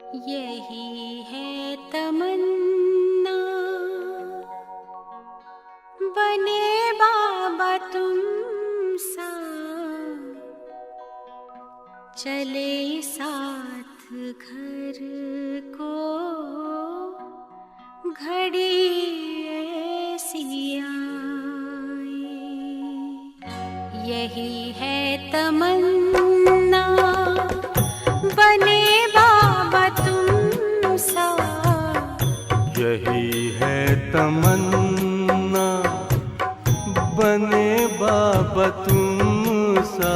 यही है तमन्ना, बने बाबा तुम सा, चले साथ घर को घड़ी ऐसी आए। यही है तमन्ना, बने बाबा तुम सा। यही है तमन्ना, बने बाबा तुम सा,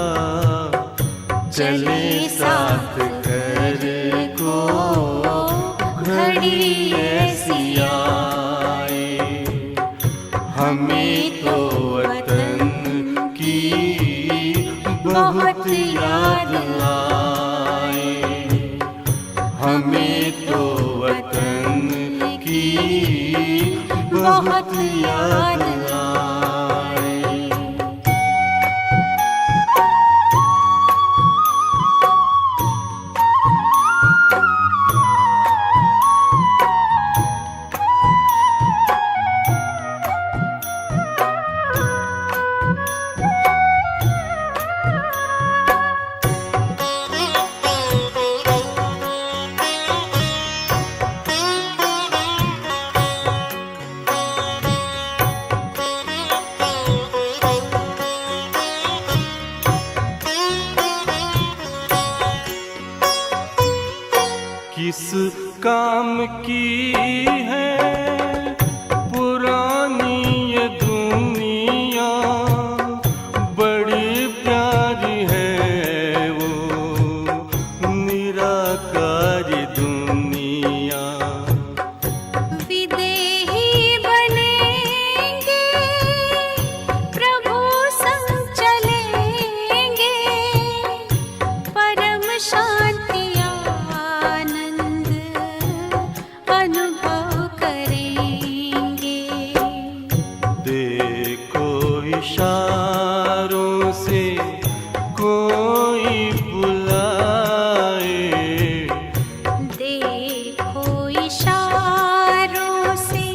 चले साथ घर को घड़ी ऐसी आए। हमें तो वतन की बहुत याद आए, हमें तो वतन की बहुत याद आए। किस काम की है पुरानी ये दुनिया, बड़ी प्यारी है वो निराकारी दुनिया। विदेही बनेंगे, प्रभु संग चलेंगे, परम शांति अनुभव करेंगे। देखो इशारों से कोई बुलाए, देखो इशारों से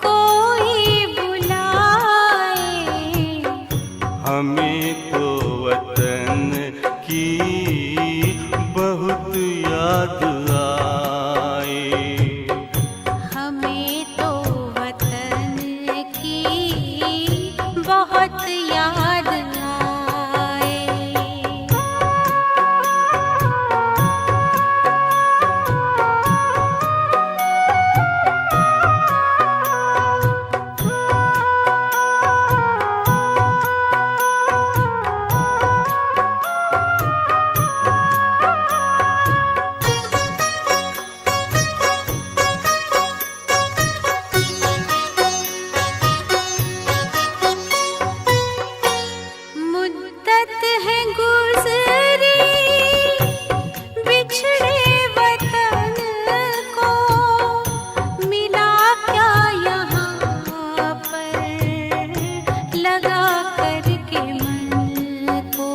कोई बुलाए। हमें तो वतन की बहुत याद आए, हमें तो वतन की बहुत याद आए। मुद्दत है गुज़री बिछड़े वतन को, मिला क्या यहाँ पर लगा करके मन को।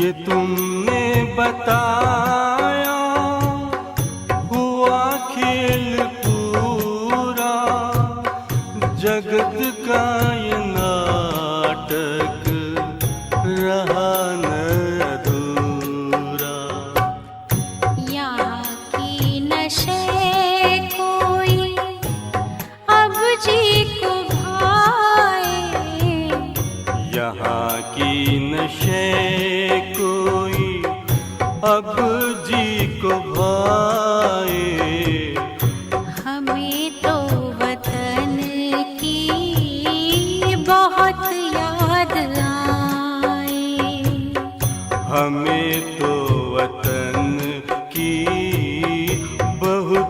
ये तुमने बताया हुआ खेल पूरा, जगत का ये नाटक रहा न अधूरा। यहाँ की नशे कोई अब जी को भाए, यहाँ की नशे कोई अब जी को भाए। हमें तो वतन की बहुत याद आए, हमें तो वतन की बहुत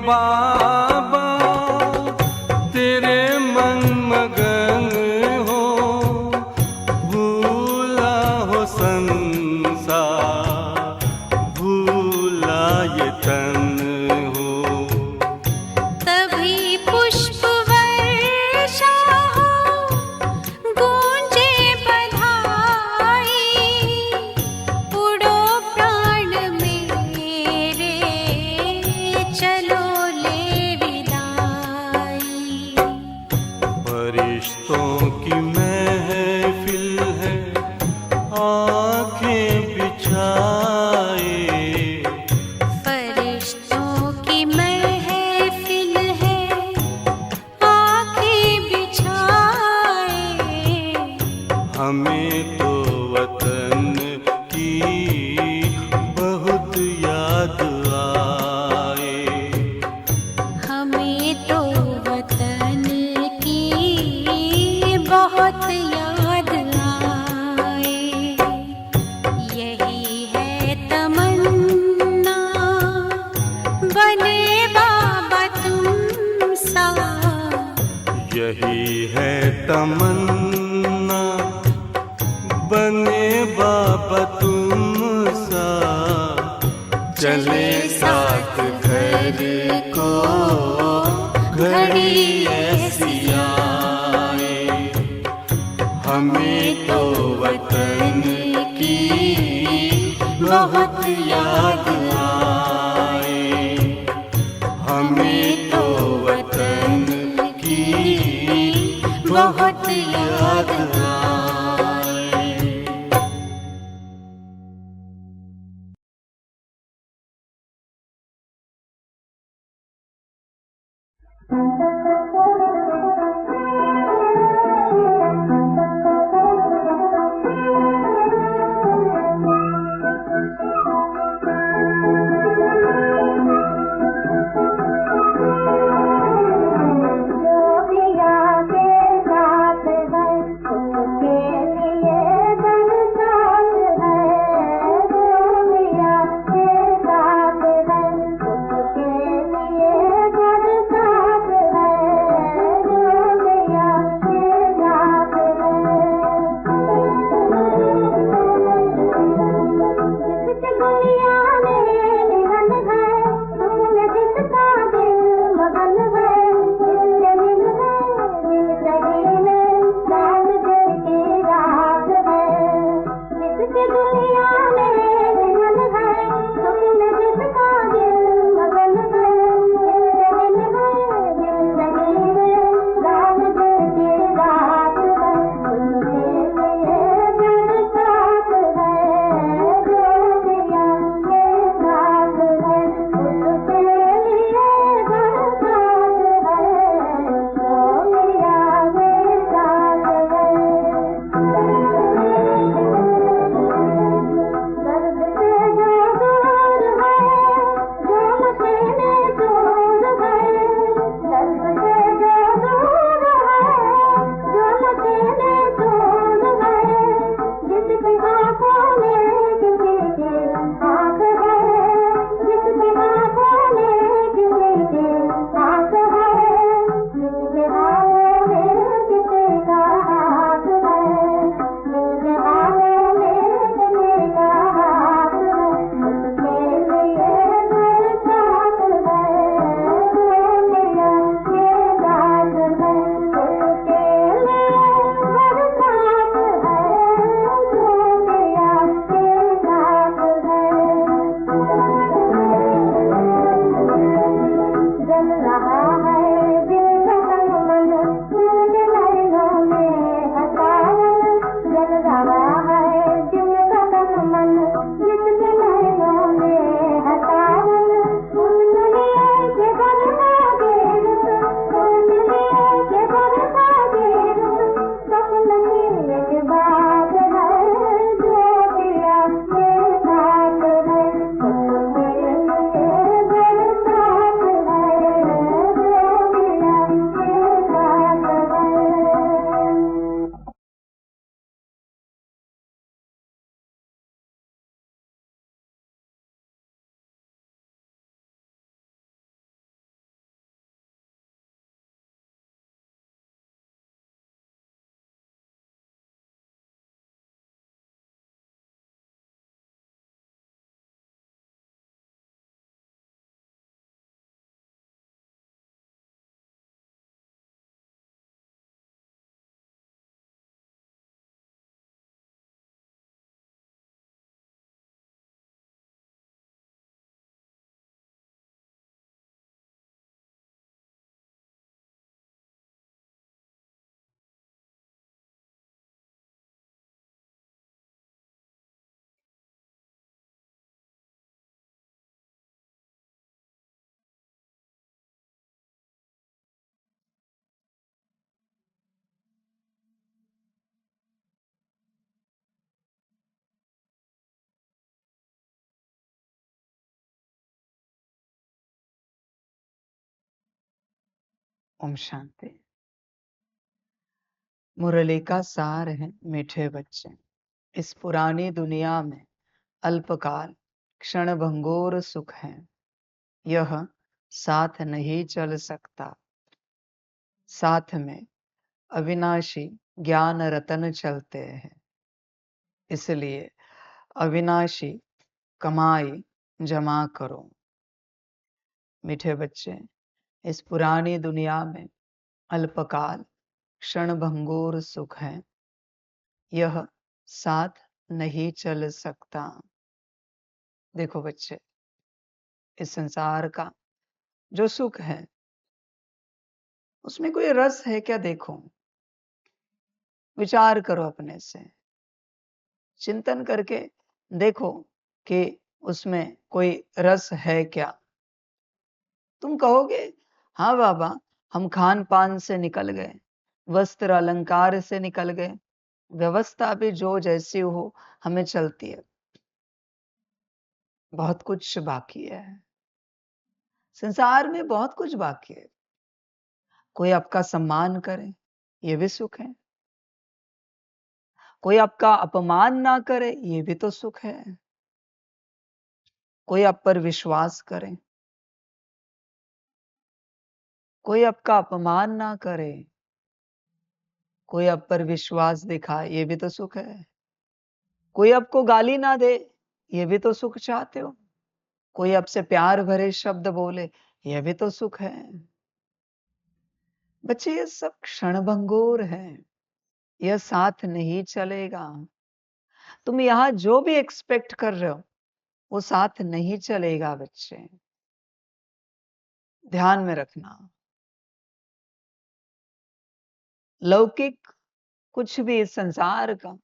बाबा तेरे मन मगन हो, भूला हो संसार, भूला ये तन हो। तभी पुष्प वर्षा हो, गूंजे बधाई, उड़ो प्राण मेरे, चलो ले विदाई। फरिश्तों की महफिल है, आंखें बिछाए, फरिश्तों की महफिल है, आँखें बिछाए। हमें तो वतन की बहुत याद आए। हमें तो वतन की बहुत याद आए। यही है तमन्ना, बने बाबा तुम सा। यही है तमन्ना, बने बाबा तुम सा। चले साथ घर को घड़ी ऐसी आए, हमें तो वतन की बहुत याद आए। हमें तो वतन की बहुत याद आए। जो भी आगे साथ है ओम शांति। मुरली का सार है मीठे बच्चे। इस पुरानी दुनिया में अल्पकाल क्षण भंगुर सुख है, यह साथ नहीं चल सकता। साथ में अविनाशी ज्ञान रतन चलते हैं, इसलिए अविनाशी कमाई जमा करो। मीठे बच्चे, इस पुरानी दुनिया में अल्पकाल क्षण भंगुर सुख है, यह साथ नहीं चल सकता। देखो बच्चे, इस संसार का जो सुख है उसमें कोई रस है क्या? देखो, विचार करो, अपने से चिंतन करके देखो कि उसमें कोई रस है क्या। तुम कहोगे हाँ बाबा, हम खान पान से निकल गए, वस्त्र अलंकार से निकल गए, व्यवस्था भी जो जैसी हो हमें चलती है, बहुत कुछ बाकी है। संसार में बहुत कुछ बाकी है। कोई आपका सम्मान करे, ये भी सुख है। कोई आपका अपमान ना करे, ये भी तो सुख है। कोई आप पर विश्वास करे, कोई आपका अपमान ना करे, कोई आप पर विश्वास दिखाए, ये भी तो सुख है। कोई आपको गाली ना दे, ये भी तो सुख चाहते हो। कोई आपसे प्यार भरे शब्द बोले, यह भी तो सुख है। बच्चे, ये सब क्षणभंगुर है, यह साथ नहीं चलेगा। तुम यहां जो भी एक्सपेक्ट कर रहे हो वो साथ नहीं चलेगा बच्चे, ध्यान में रखना। लौकिक कुछ भी इस संसार का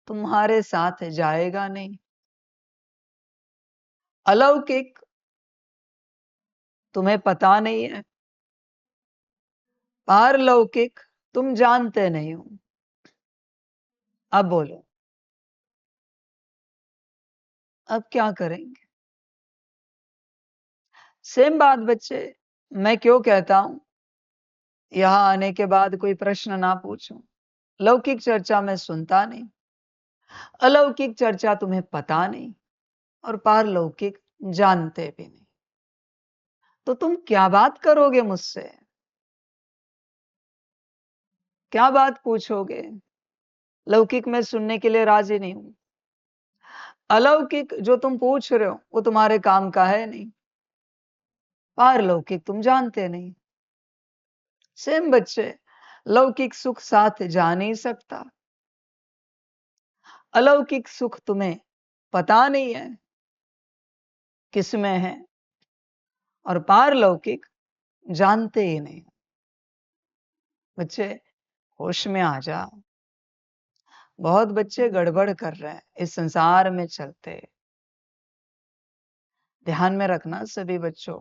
तुम्हारे साथ जाएगा नहीं। अलौकिक तुम्हें पता नहीं है, पारलौकिक तुम जानते नहीं हो। अब बोलो, अब क्या करेंगे? सेम बात बच्चे, मैं क्यों कहता हूं यहां आने के बाद कोई प्रश्न ना पूछो। लौकिक चर्चा में सुनता नहीं, अलौकिक चर्चा तुम्हें पता नहीं, और पारलौकिक जानते भी नहीं। तो तुम क्या बात करोगे मुझसे? क्या बात पूछोगे? लौकिक में सुनने के लिए राजी नहीं हूं। अलौकिक जो तुम पूछ रहे हो वो तुम्हारे काम का है नहीं, पारलौकिक तुम जानते नहीं। सेम बच्चे, लौकिक सुख साथ जा नहीं सकता। अलौकिक सुख तुम्हें पता नहीं है किसमें है, और पारलौकिक जानते ही नहीं। बच्चे, होश में आ जा। बहुत बच्चे गड़बड़ कर रहे हैं इस संसार में चलते। ध्यान में रखना सभी बच्चों,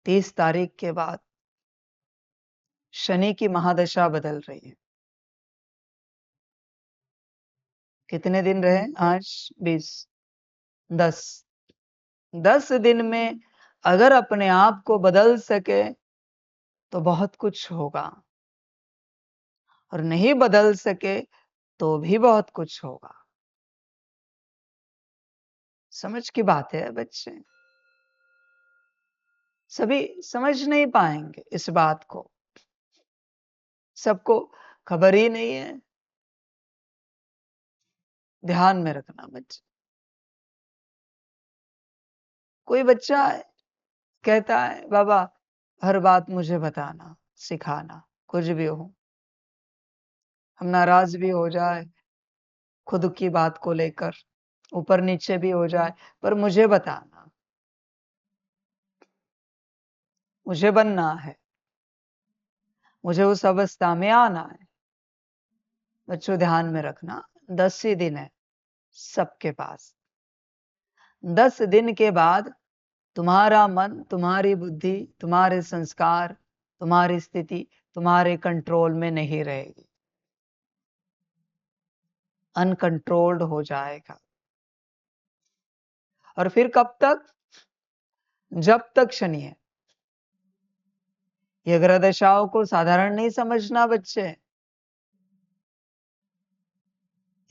30 तारीख के बाद शनि की महादशा बदल रही है। कितने दिन रहे आज? 20, 10। 10 दिन में अगर अपने आप को बदल सके तो बहुत कुछ होगा, और नहीं बदल सके तो भी बहुत कुछ होगा। समझ की बात है बच्चे, सभी समझ नहीं पाएंगे इस बात को, सबको खबर ही नहीं है। ध्यान में रखना बच्चे। कोई बच्चा कहता है बाबा हर बात मुझे बताना, सिखाना, कुछ भी हो, हम नाराज भी हो जाए खुद की बात को लेकर, ऊपर नीचे भी हो जाए, पर मुझे बताना, मुझे बनना है, मुझे उस अवस्था में आना है। बच्चों ध्यान में रखना, 10 ही दिन है सबके पास। 10 दिन के बाद तुम्हारा मन, तुम्हारी बुद्धि, तुम्हारे संस्कार, तुम्हारी स्थिति तुम्हारे कंट्रोल में नहीं रहेगी, अनकंट्रोल्ड हो जाएगा। और फिर कब तक? जब तक शनि है। ये ग्रह दशाओं को साधारण नहीं समझना बच्चे,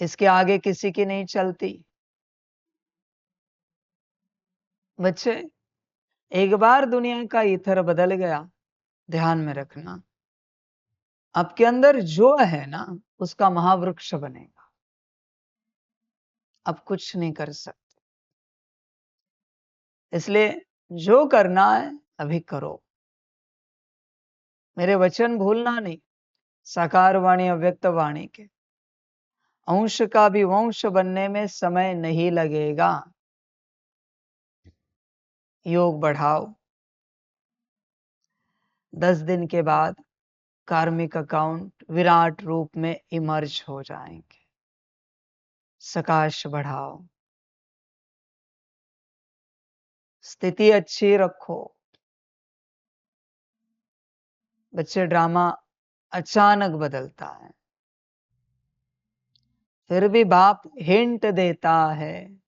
इसके आगे किसी की नहीं चलती। बच्चे, एक बार दुनिया का ईथर बदल गया, ध्यान में रखना, आपके अंदर जो है ना उसका महावृक्ष बनेगा। अब कुछ नहीं कर सकते, इसलिए जो करना है अभी करो। मेरे वचन भूलना नहीं, साकार वाणी अव्यक्त वाणी के। अंश का भी वंश बनने में समय नहीं लगेगा। योग बढ़ाओ, 10 दिन के बाद कार्मिक अकाउंट विराट रूप में इमर्ज हो जाएंगे। सकाश बढ़ाओ, स्थिति अच्छी रखो। बच्चे, ड्रामा अचानक बदलता है, फिर भी बाप हिंट देता है,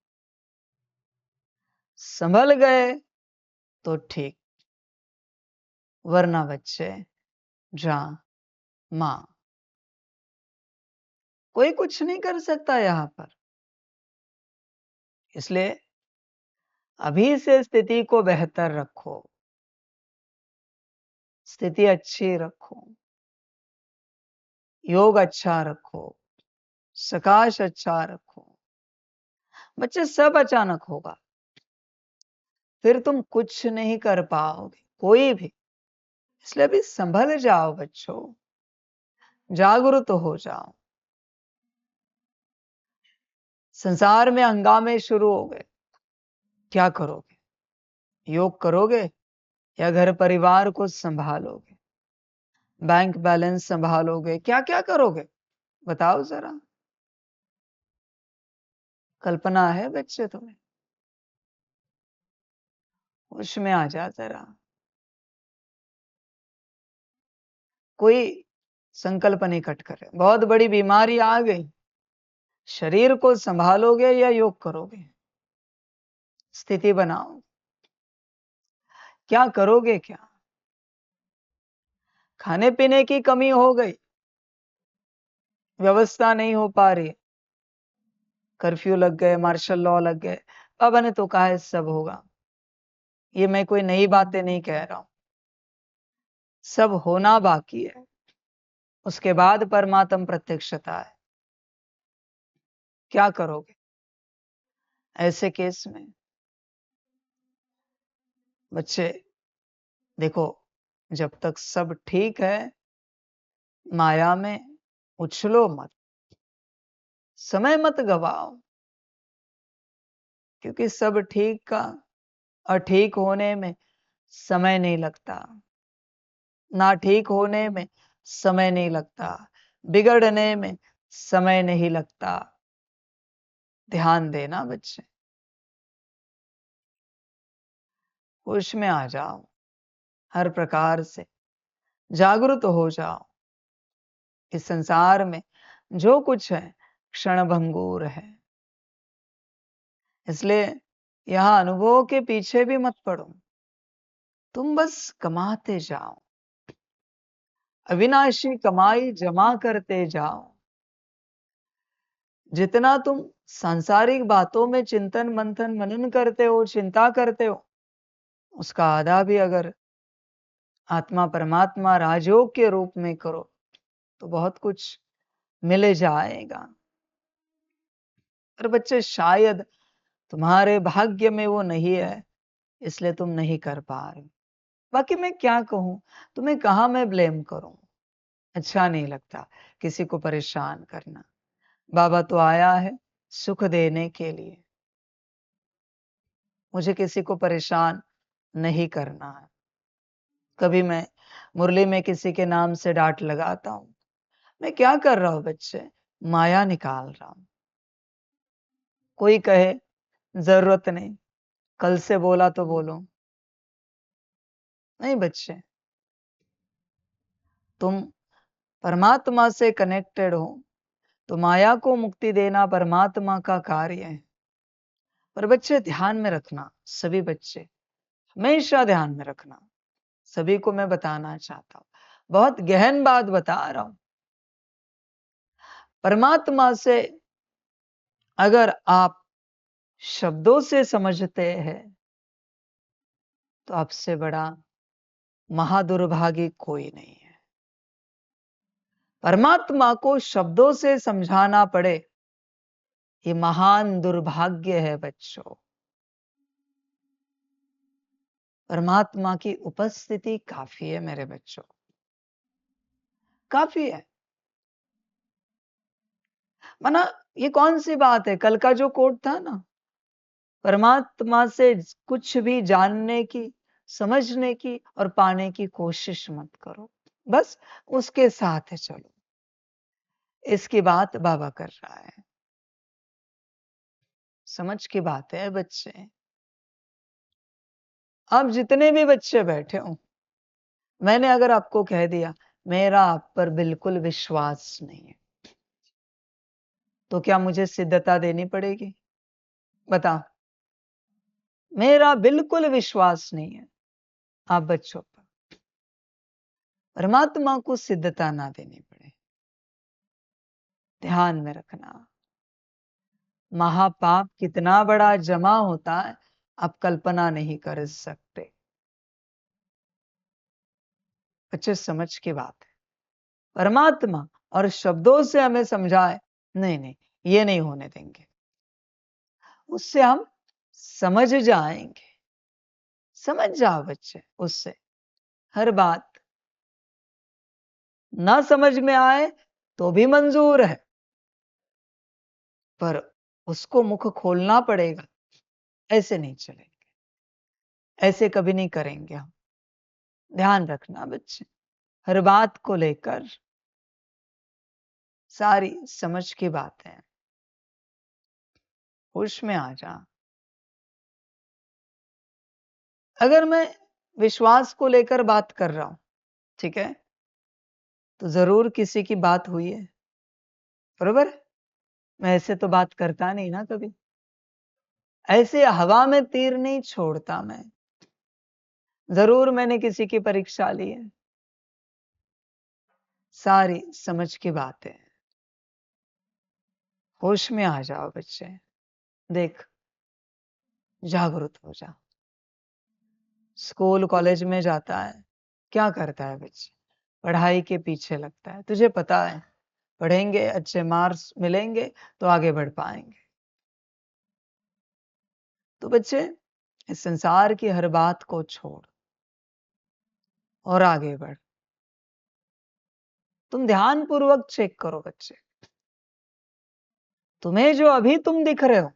संभल गए तो ठीक, वरना बच्चे ड्रामा। कोई कुछ नहीं कर सकता यहां पर। इसलिए अभी से स्थिति को बेहतर रखो, स्थिति अच्छी रखो, योग अच्छा रखो, सकाश अच्छा रखो। बच्चे, सब अचानक होगा, फिर तुम कुछ नहीं कर पाओगे, कोई भी। इसलिए अभी संभल जाओ बच्चों, जागरूक हो जाओ। संसार में हंगामे शुरू हो गए, क्या करोगे? योग करोगे या घर परिवार को संभालोगे, बैंक बैलेंस संभालोगे, क्या क्या करोगे बताओ जरा। कल्पना है बच्चे तुम्हें? होश में आ जा जरा। कोई संकल्प नहीं कट करे, बहुत बड़ी बीमारी आ गई, शरीर को संभालोगे या योग करोगे? स्थिति बनाओ, क्या करोगे? क्या खाने पीने की कमी हो गई, व्यवस्था नहीं हो पा रही, कर्फ्यू लग गए, मार्शल लॉ लग गए, बाबा ने तो कहा है सब होगा। ये मैं कोई नई बातें नहीं कह रहा हूं, सब होना बाकी है, उसके बाद परमात्म प्रत्यक्षता है। क्या करोगे ऐसे केस में? बच्चे देखो, जब तक सब ठीक है, माया में उछलो मत, समय मत गवाओ, क्योंकि सब ठीक का और ठीक होने में समय नहीं लगता, ना ठीक होने में समय नहीं लगता, बिगड़ने में समय नहीं लगता। ध्यान देना बच्चे, होश में आ जाओ, हर प्रकार से जागरूक हो जाओ। इस संसार में जो कुछ है क्षणभंगुर है, इसलिए यहां अनुभव के पीछे भी मत पड़ो, तुम बस कमाते जाओ, अविनाशी कमाई जमा करते जाओ। जितना तुम सांसारिक बातों में चिंतन मंथन मनन करते हो, चिंता करते हो, उसका आधा भी अगर आत्मा परमात्मा राजयोग के रूप में करो तो बहुत कुछ मिल जाएगा। पर बच्चे, शायद तुम्हारे भाग्य में वो नहीं है, इसलिए तुम नहीं कर पा रहे। बाकी मैं क्या कहूं, तुम्हें कहां मैं ब्लेम करूं? अच्छा नहीं लगता किसी को परेशान करना। बाबा तो आया है सुख देने के लिए, मुझे किसी को परेशान नहीं करना है। कभी मैं मुरली में किसी के नाम से डांट लगाता हूं, मैं क्या कर रहा हूं बच्चे? माया निकाल रहा हूं। कोई कहे जरूरत नहीं, कल से बोला तो बोलो। नहीं बच्चे, तुम परमात्मा से कनेक्टेड हो, तो माया को मुक्ति देना परमात्मा का कार्य है। पर बच्चे ध्यान में रखना, सभी बच्चे, हमेशा ध्यान में रखना। सभी को मैं बताना चाहता हूं, बहुत गहन बात बता रहा हूं। परमात्मा से अगर आप शब्दों से समझते हैं तो आपसे बड़ा महादुर्भागी कोई नहीं है। परमात्मा को शब्दों से समझाना पड़े, ये महान दुर्भाग्य है बच्चों। परमात्मा की उपस्थिति काफी है मेरे बच्चों, काफी है। माना ये कौन सी बात है, कल का जो कोट था ना, परमात्मा से कुछ भी जानने की, समझने की और पाने की कोशिश मत करो, बस उसके साथ है चलो। इसकी बात बाबा कर रहा है। समझ की बात है बच्चे। अब जितने भी बच्चे बैठे हो, मैंने अगर आपको कह दिया मेरा आप पर बिल्कुल विश्वास नहीं है, तो क्या मुझे सिद्धता देनी पड़ेगी? बताओ। मेरा बिल्कुल विश्वास नहीं है आप बच्चों पर, परमात्मा को सिद्धता ना देनी पड़े। ध्यान में रखना, महापाप कितना बड़ा जमा होता है आप कल्पना नहीं कर सकते। अच्छे समझ की बात है। परमात्मा और शब्दों से हमें समझाए, नहीं नहीं ये नहीं होने देंगे। उससे हम समझ जाएंगे। समझ जाओ बच्चे, उससे हर बात। ना समझ में आए तो भी मंजूर है, पर उसको मुख खोलना पड़ेगा। ऐसे नहीं चलेंगे, ऐसे कभी नहीं करेंगे हम। ध्यान रखना बच्चे, हर बात को लेकर सारी समझ की बात है। होश में आ जा। अगर मैं विश्वास को लेकर बात कर रहा हूं, ठीक है, तो जरूर किसी की बात हुई है, बरोबर। मैं ऐसे तो बात करता नहीं ना कभी, ऐसे हवा में तीर नहीं छोड़ता मैं। जरूर मैंने किसी की परीक्षा ली है। सारी समझ की बात है। होश में आ जाओ बच्चे। देख, जागरूक हो जा। स्कूल कॉलेज में जाता है, क्या करता है बच्चे? पढ़ाई के पीछे लगता है। तुझे पता है पढ़ेंगे, अच्छे मार्क्स मिलेंगे तो आगे बढ़ पाएंगे। तो बच्चे इस संसार की हर बात को छोड़ और आगे बढ़। तुम ध्यान पूर्वक चेक करो बच्चे, तुम्हें जो अभी तुम दिख रहे हो,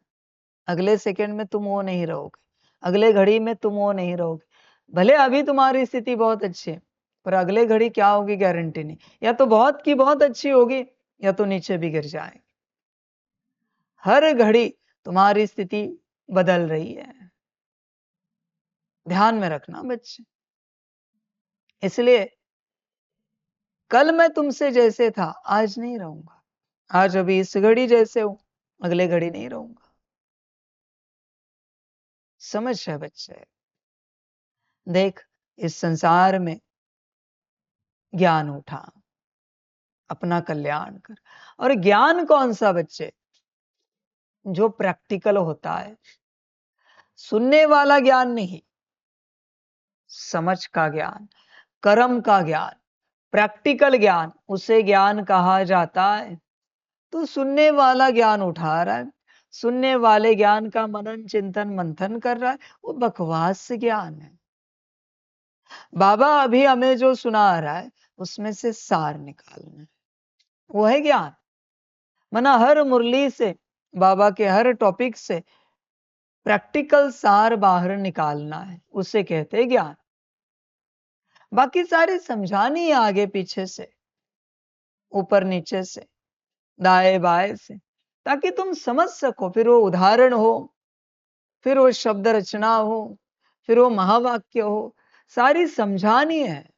अगले सेकंड में तुम वो नहीं रहोगे, अगले घड़ी में तुम वो नहीं रहोगे। भले अभी तुम्हारी स्थिति बहुत अच्छी है, पर अगले घड़ी क्या होगी गारंटी नहीं। या तो बहुत की बहुत अच्छी होगी, या तो नीचे भी गिर जाएगी। हर घड़ी तुम्हारी स्थिति बदल रही है। ध्यान में रखना बच्चे। इसलिए कल मैं तुमसे जैसे था आज नहीं रहूंगा। आज अभी इस घड़ी जैसे हूं, अगले घड़ी नहीं रहूंगा। समझ है बच्चे। देख, इस संसार में ज्ञान उठा, अपना कल्याण कर। और ज्ञान कौन सा बच्चे? जो प्रैक्टिकल होता है, सुनने वाला ज्ञान नहीं, समझ का ज्ञान, कर्म का ज्ञान, प्रैक्टिकल ज्ञान, उसे ज्ञान कहा जाता है। तो सुनने वाला ज्ञान उठा रहा है, सुनने वाले ज्ञान का मनन चिंतन मंथन कर रहा है, वो बकवास ज्ञान है। बाबा अभी हमें जो सुना रहा है उसमें से सार निकालना है, वो है ज्ञान। मना हर मुरली से, बाबा के हर टॉपिक से प्रैक्टिकल सार बाहर निकालना है, उसे कहते हैं ज्ञान। बाकी सारे समझानी है आगे पीछे से, ऊपर नीचे से, दाएं बाएं से, ताकि तुम समझ सको। फिर वो उदाहरण हो, फिर वो शब्द रचना हो, फिर वो महावाक्य हो, सारी समझानी है।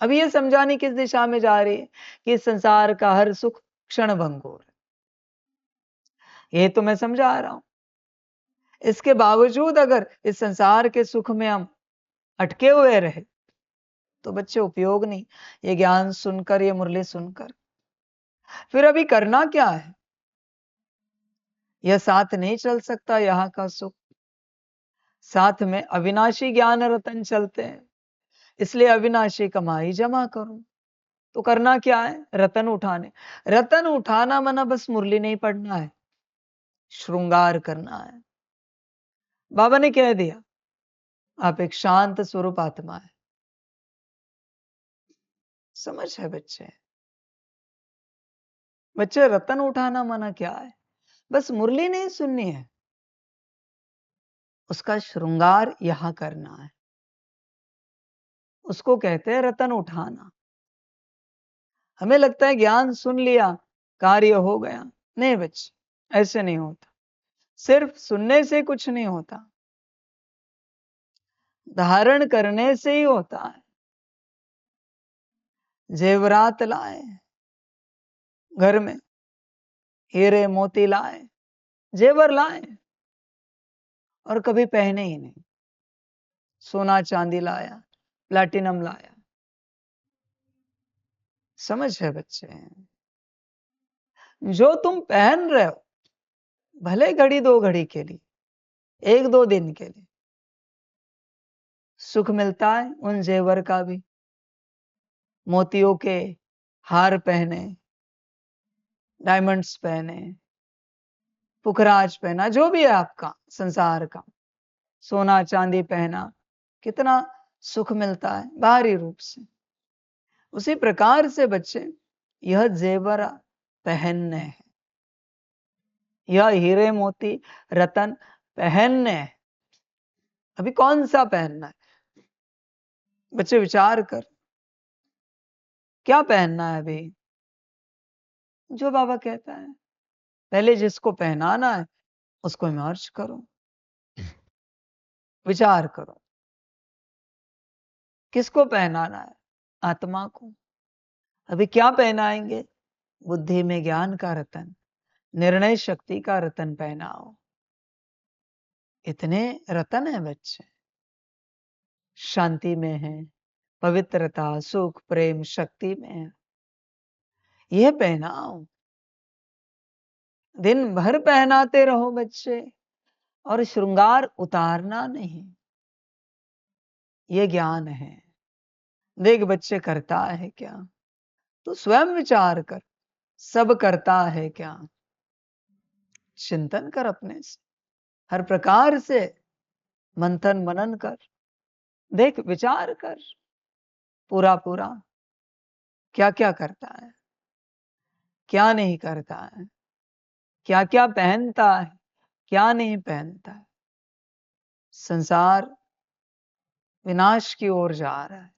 अब ये समझानी किस दिशा में जा रही है कि संसार का हर सुख क्षण भंगुर है, ये तो मैं समझा रहा हूं। इसके बावजूद अगर इस संसार के सुख में हम अटके हुए रहे तो बच्चे उपयोग नहीं। ये ज्ञान सुनकर, ये मुरली सुनकर, फिर अभी करना क्या है? यह साथ नहीं चल सकता यहाँ का सुख। साथ में अविनाशी ज्ञान रतन चलते हैं, इसलिए अविनाशी कमाई जमा करो। तो करना क्या है? रतन उठाने। रतन उठाना मना बस मुरली नहीं पढ़ना है, श्रृंगार करना है। बाबा ने कह दिया आप एक शांत स्वरूप आत्मा है। समझ है बच्चे? बच्चे रतन उठाना मना क्या है? बस मुरली नहीं सुननी है, उसका श्रृंगार यहां करना है। उसको कहते हैं रतन उठाना। हमें लगता है ज्ञान सुन लिया, कार्य हो गया। नहीं बच्चे, ऐसे नहीं होता। सिर्फ सुनने से कुछ नहीं होता, धारण करने से ही होता है। जेवरात लाए घर में, हीरे मोती लाए, जेवर लाए और कभी पहने ही नहीं। सोना चांदी लाया, प्लैटिनम लाया। समझ है बच्चे? जो तुम पहन रहे हो, भले घड़ी दो घड़ी के लिए, एक दो दिन के लिए, सुख मिलता है उन जेवर का भी। मोतियों के हार पहने, डायमंड्स पहने, पुखराज पहना, जो भी है आपका संसार का, सोना चांदी पहना, कितना सुख मिलता है बाहरी रूप से। उसी प्रकार से बच्चे यह जेवर पहनने हैं, यह हीरे मोती रतन पहनने हैं। अभी कौन सा पहनना है? बच्चे विचार कर, क्या पहनना है अभी? जो बाबा कहता है, पहले जिसको पहनाना है उसको इमर्ज करो, विचार करो, किसको पहनाना है? आत्मा को। अभी क्या पहनाएंगे? बुद्धि में ज्ञान का रतन, निर्णय शक्ति का रतन पहनाओ। इतने रतन है बच्चे, शांति में है, पवित्रता, सुख, प्रेम, शक्ति में है। यह पहनाओ, दिन भर पहनाते रहो बच्चे, और श्रृंगार उतारना नहीं। ये ज्ञान है। देख बच्चे करता है क्या, तो स्वयं विचार कर, सब करता है क्या? चिंतन कर अपने से, हर प्रकार से मंथन मनन कर, देख विचार कर पूरा पूरा, क्या क्या करता है, क्या नहीं करता है, क्या क्या पहनता है, क्या नहीं पहनता है। संसार विनाश की ओर जा रहा है,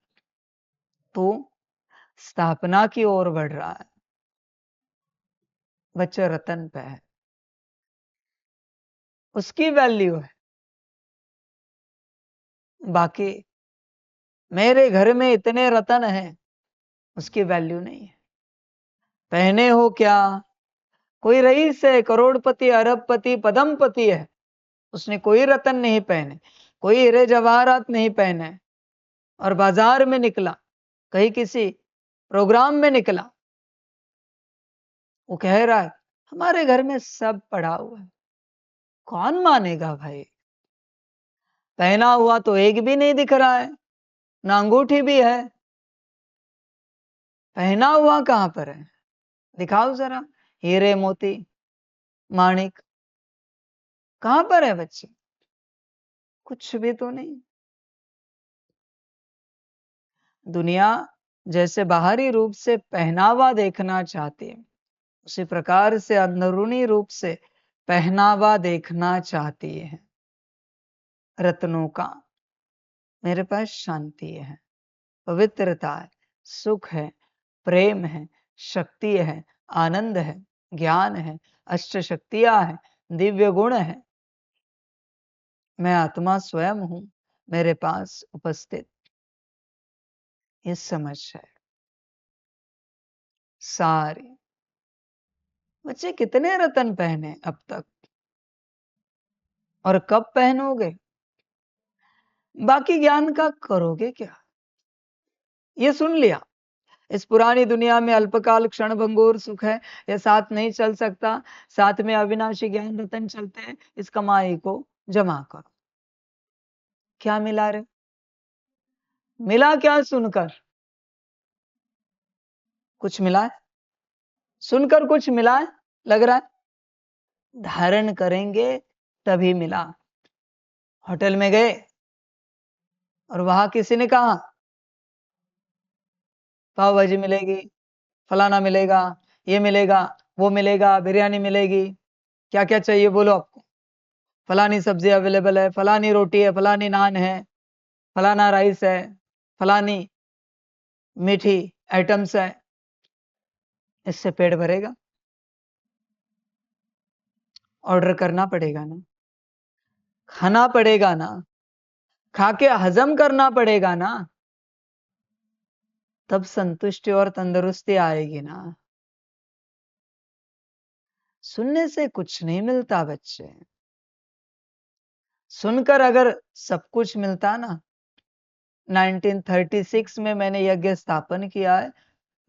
तो स्थापना की ओर बढ़ रहा है। बच्चे रतन पे है, उसकी वैल्यू है। बाकी मेरे घर में इतने रतन हैं, उसकी वैल्यू नहीं है। पहने हो क्या? कोई रईस है, करोड़पति, अरबपति, पदमपति है, उसने कोई रतन नहीं पहने, कोई हीरे जवाहरात नहीं पहने, और बाजार में निकला, कहीं किसी प्रोग्राम में निकला, वो कह रहा है हमारे घर में सब पड़ा हुआ है। कौन मानेगा भाई? पहना हुआ तो एक भी नहीं दिख रहा है, ना अंगूठी भी है। पहना हुआ कहां पर है? दिखाओ जरा, हीरे मोती माणिक कहां पर है बच्चे? कुछ भी तो नहीं। दुनिया जैसे बाहरी रूप से पहनावा देखना चाहती है, उसी प्रकार से अंदरूनी रूप से पहनावा देखना चाहती है। रत्नों का मेरे पास शांति है, पवित्रता है, सुख है, प्रेम है, शक्ति है, आनंद है, ज्ञान है, अष्ट शक्तियां है, दिव्य गुण है। मैं आत्मा स्वयं हूं मेरे पास उपस्थित। ये समझ है सारी। बच्चे कितने रतन पहने अब तक, और कब पहनोगे? बाकी ज्ञान का करोगे क्या? ये सुन लिया, इस पुरानी दुनिया में अल्पकाल क्षण भंगुर सुख है, ये साथ नहीं चल सकता, साथ में अविनाशी ज्ञान रतन चलते हैं, इस कमाई को जमा करो। क्या मिला रे? मिला क्या सुनकर? कुछ मिला है? सुनकर कुछ मिला है? लग रहा है धारण करेंगे तभी मिला। होटल में गए और वहां किसी ने कहा पाव भाजी मिलेगी, फलाना मिलेगा, ये मिलेगा, वो मिलेगा, बिरयानी मिलेगी, क्या क्या चाहिए बोलो आपको, फलानी सब्जी अवेलेबल है, फलानी रोटी है, फलानी नान है, फलाना राइस है, फलानी मीठी आइटम्स है, इससे पेट भरेगा? ऑर्डर करना पड़ेगा ना, खाना पड़ेगा ना, खा के हजम करना पड़ेगा ना, तब संतुष्टि और तंदुरुस्ती आएगी ना। सुनने से कुछ नहीं मिलता बच्चे। सुनकर अगर सब कुछ मिलता ना, 1936 में मैंने यज्ञ स्थापन किया है,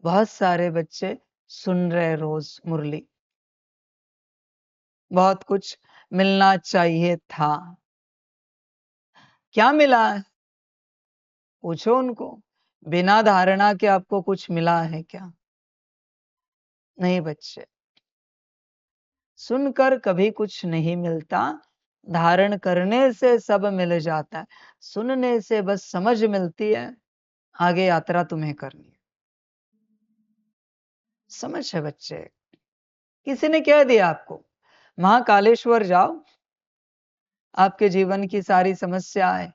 बहुत सारे बच्चे सुन रहे रोज मुरली। बहुत कुछ मिलना चाहिए था। क्या मिला है? पूछो उनको। बिना धारणा के आपको कुछ मिला है क्या? नहीं बच्चे, सुनकर कभी कुछ नहीं मिलता, धारण करने से सब मिल जाता है। सुनने से बस समझ मिलती है, आगे यात्रा तुम्हें करनी है। समझ है बच्चे? किसी ने कह दिया आपको महाकालेश्वर जाओ, आपके जीवन की सारी समस्याएं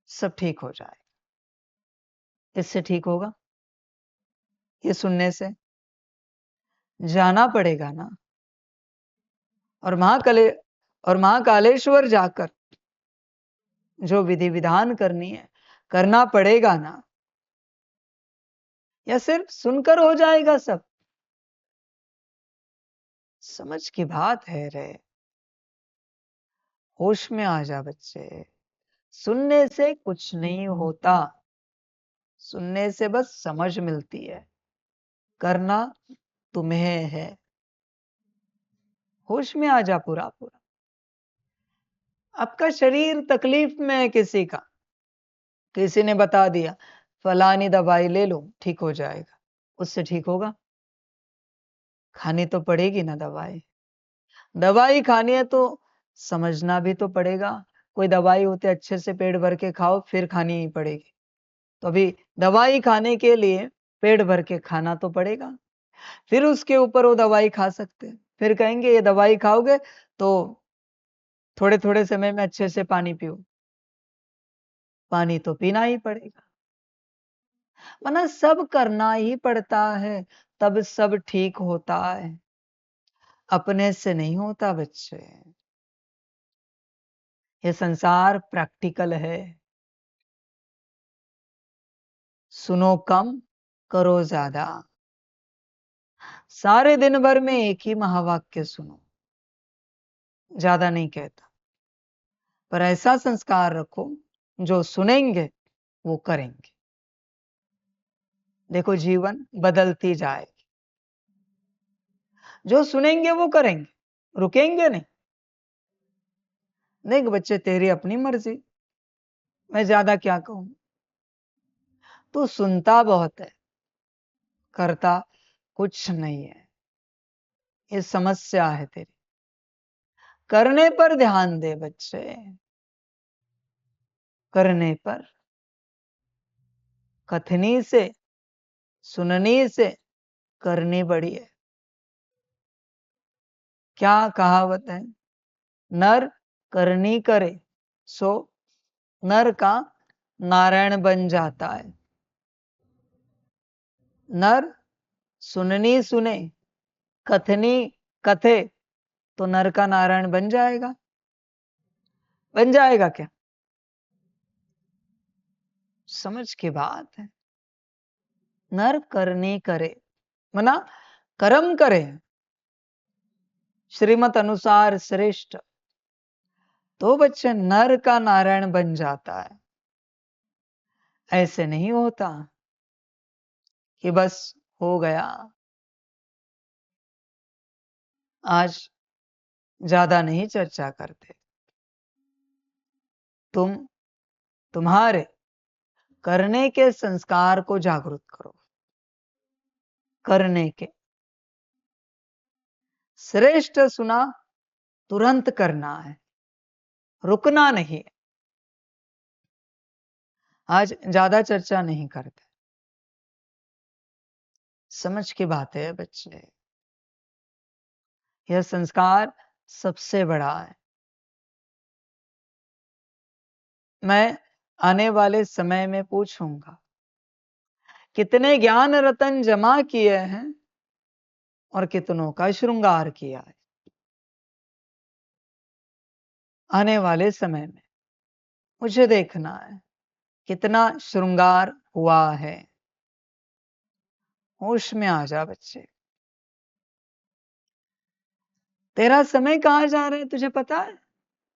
सब ठीक हो जाए। इससे ठीक होगा? ये सुनने से? जाना पड़ेगा ना। और महाकालेश्वर जाकर जो विधि विधान करनी है करना पड़ेगा ना। या सिर्फ सुनकर हो जाएगा सब? समझ की बात है रे। होश में आ जा बच्चे। सुनने से कुछ नहीं होता, सुनने से बस समझ मिलती है, करना तुम्हें है। होश में आ जा पूरा पूरा। आपका शरीर तकलीफ में है किसी ने बता दिया फलानी दवाई ले लो ठीक हो जाएगा, उससे ठीक होगा? खानी तो पड़ेगी ना दवाई। दवाई खानी है तो समझना भी तो पड़ेगा। कोई दवाई होते अच्छे से पेट भर के खाओ फिर खानी ही पड़ेगी। तो अभी दवाई खाने के लिए पेट भर के खाना तो पड़ेगा, फिर उसके ऊपर वो दवाई खा सकते हैं। फिर कहेंगे ये दवाई खाओगे तो थोड़े थोड़े समय में अच्छे से पानी पियो। पानी तो पीना ही पड़ेगा, वरना सब करना ही पड़ता है, तब सब ठीक होता है। अपने से नहीं होता बच्चे। ये संसार प्रैक्टिकल है। सुनो कम, करो ज्यादा। सारे दिन भर में एक ही महावाक्य सुनो, ज्यादा नहीं कहता, पर ऐसा संस्कार रखो जो सुनेंगे वो करेंगे। देखो जीवन बदलती जाएगी। जो सुनेंगे वो करेंगे, रुकेंगे नहीं। देख बच्चे तेरी अपनी मर्जी, मैं ज्यादा क्या कहूं। तू सुनता बहुत है, करता कुछ नहीं है। ये समस्या है तेरी। करने पर ध्यान दे बच्चे, करने पर। कथनी से सुननी से करनी बड़ी है। क्या कहावत है? नर करनी करे सो नर का नारायण बन जाता है। नर सुननी सुने, कथनी कथे तो नर का नारायण बन जाएगा। बन जाएगा क्या? समझ की बात है। नर करनी करे मना कर्म करे, श्रीमत अनुसार श्रेष्ठ, तो बच्चे नर का नारायण बन जाता है। ऐसे नहीं होता कि बस हो गया। आज ज्यादा नहीं चर्चा करते। तुम्हारे करने के संस्कार को जागृत करो। करने के श्रेष्ठ सुना तुरंत करना है, रुकना नहीं। आज ज्यादा चर्चा नहीं करते। समझ की बात है बच्चे, यह संस्कार सबसे बड़ा है। मैं आने वाले समय में पूछूंगा कितने ज्ञान रतन जमा किए हैं और कितनों का श्रृंगार किया है। आने वाले समय में मुझे देखना है कितना श्रृंगार हुआ है। होश में आ जा बच्चे। तेरा समय कहां जा रहा है तुझे पता है?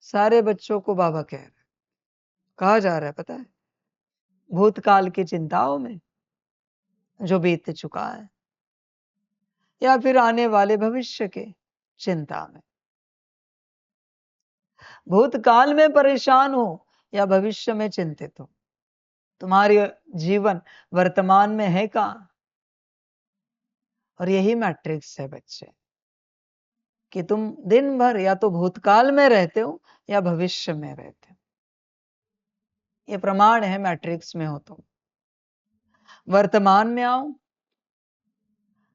सारे बच्चों को बाबा कह रहे कहा जा रहा है पता है? भूतकाल की चिंताओं में जो बीत चुका है, या फिर आने वाले भविष्य के चिंता में। भूतकाल में परेशान हो या भविष्य में चिंतित हो, तुम्हारी जीवन वर्तमान में है कहां? और यही मैट्रिक्स है बच्चे, कि तुम दिन भर या तो भूतकाल में रहते हो या भविष्य में रहते हो। ये प्रमाण है मैट्रिक्स में हो तुम। वर्तमान में आओ,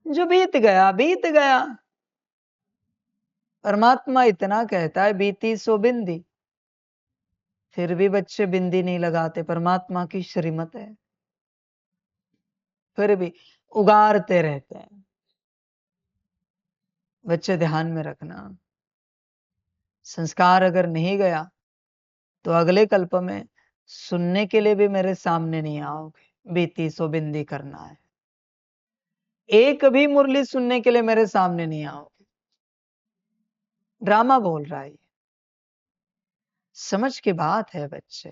जो बीत गया बीत गया। परमात्मा इतना कहता है बीती सो बिंदी, फिर भी बच्चे बिंदी नहीं लगाते। परमात्मा की श्रीमत है, फिर भी उगारते रहते हैं। बच्चे ध्यान में रखना, संस्कार अगर नहीं गया तो अगले कल्प में सुनने के लिए भी मेरे सामने नहीं आओगे। बीती सो बिंदी करना है, एक भी मुरली सुनने के लिए मेरे सामने नहीं आओगे। ड्रामा बोल रहा है। समझ की बात है बच्चे।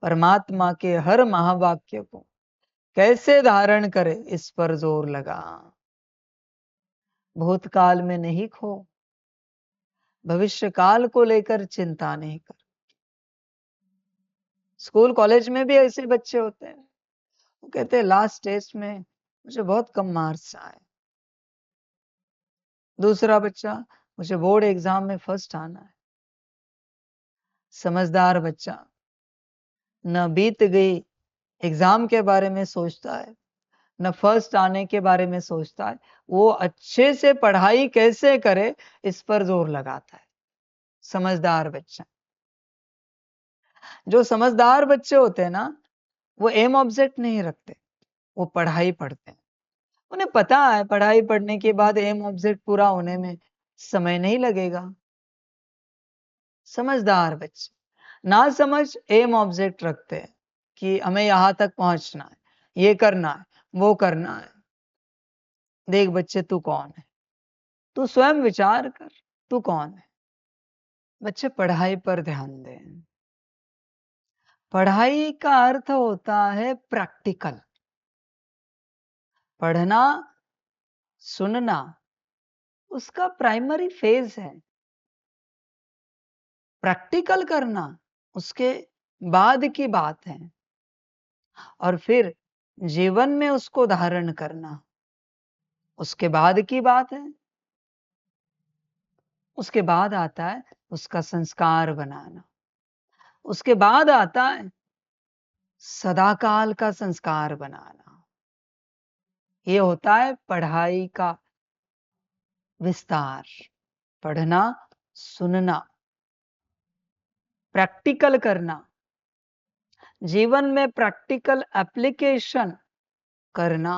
परमात्मा के हर महावाक्य को कैसे धारण करे, इस पर जोर लगा। भूतकाल में नहीं खो, भविष्य काल को लेकर चिंता नहीं कर। स्कूल कॉलेज में भी ऐसे बच्चे होते हैं, वो कहते हैं लास्ट टेस्ट में मुझे बहुत कम मार्क्स आए। दूसरा बच्चा, मुझे बोर्ड एग्जाम में फर्स्ट आना है। समझदार बच्चा न बीत गई एग्जाम के बारे में सोचता है, न फर्स्ट आने के बारे में सोचता है। वो अच्छे से पढ़ाई कैसे करे, इस पर जोर लगाता है। समझदार बच्चा। जो समझदार बच्चे होते हैं ना, वो एम ऑब्जेक्ट नहीं रखते, वो पढ़ाई पढ़ते हैं। उन्हें पता है पढ़ाई पढ़ने के बाद एम ऑब्जेक्ट पूरा होने में समय नहीं लगेगा। समझदार बच्चे ना समझ एम ऑब्जेक्ट रखते हैं कि हमें यहां तक पहुंचना है, ये करना है, वो करना है। देख बच्चे, तू कौन है? तू स्वयं विचार कर, तू कौन है? बच्चे पढ़ाई पर ध्यान दें। पढ़ाई का अर्थ होता है प्रैक्टिकल। पढ़ना, सुनना उसका प्राइमरी फेज है। प्रैक्टिकल करना उसके बाद की बात है, और फिर जीवन में उसको धारण करना उसके बाद की बात है। उसके बाद आता है उसका संस्कार बनाना। उसके बाद आता है सदाकाल का संस्कार बनाना। ये होता है पढ़ाई का विस्तार। पढ़ना, सुनना, प्रैक्टिकल करना, जीवन में प्रैक्टिकल एप्लीकेशन करना,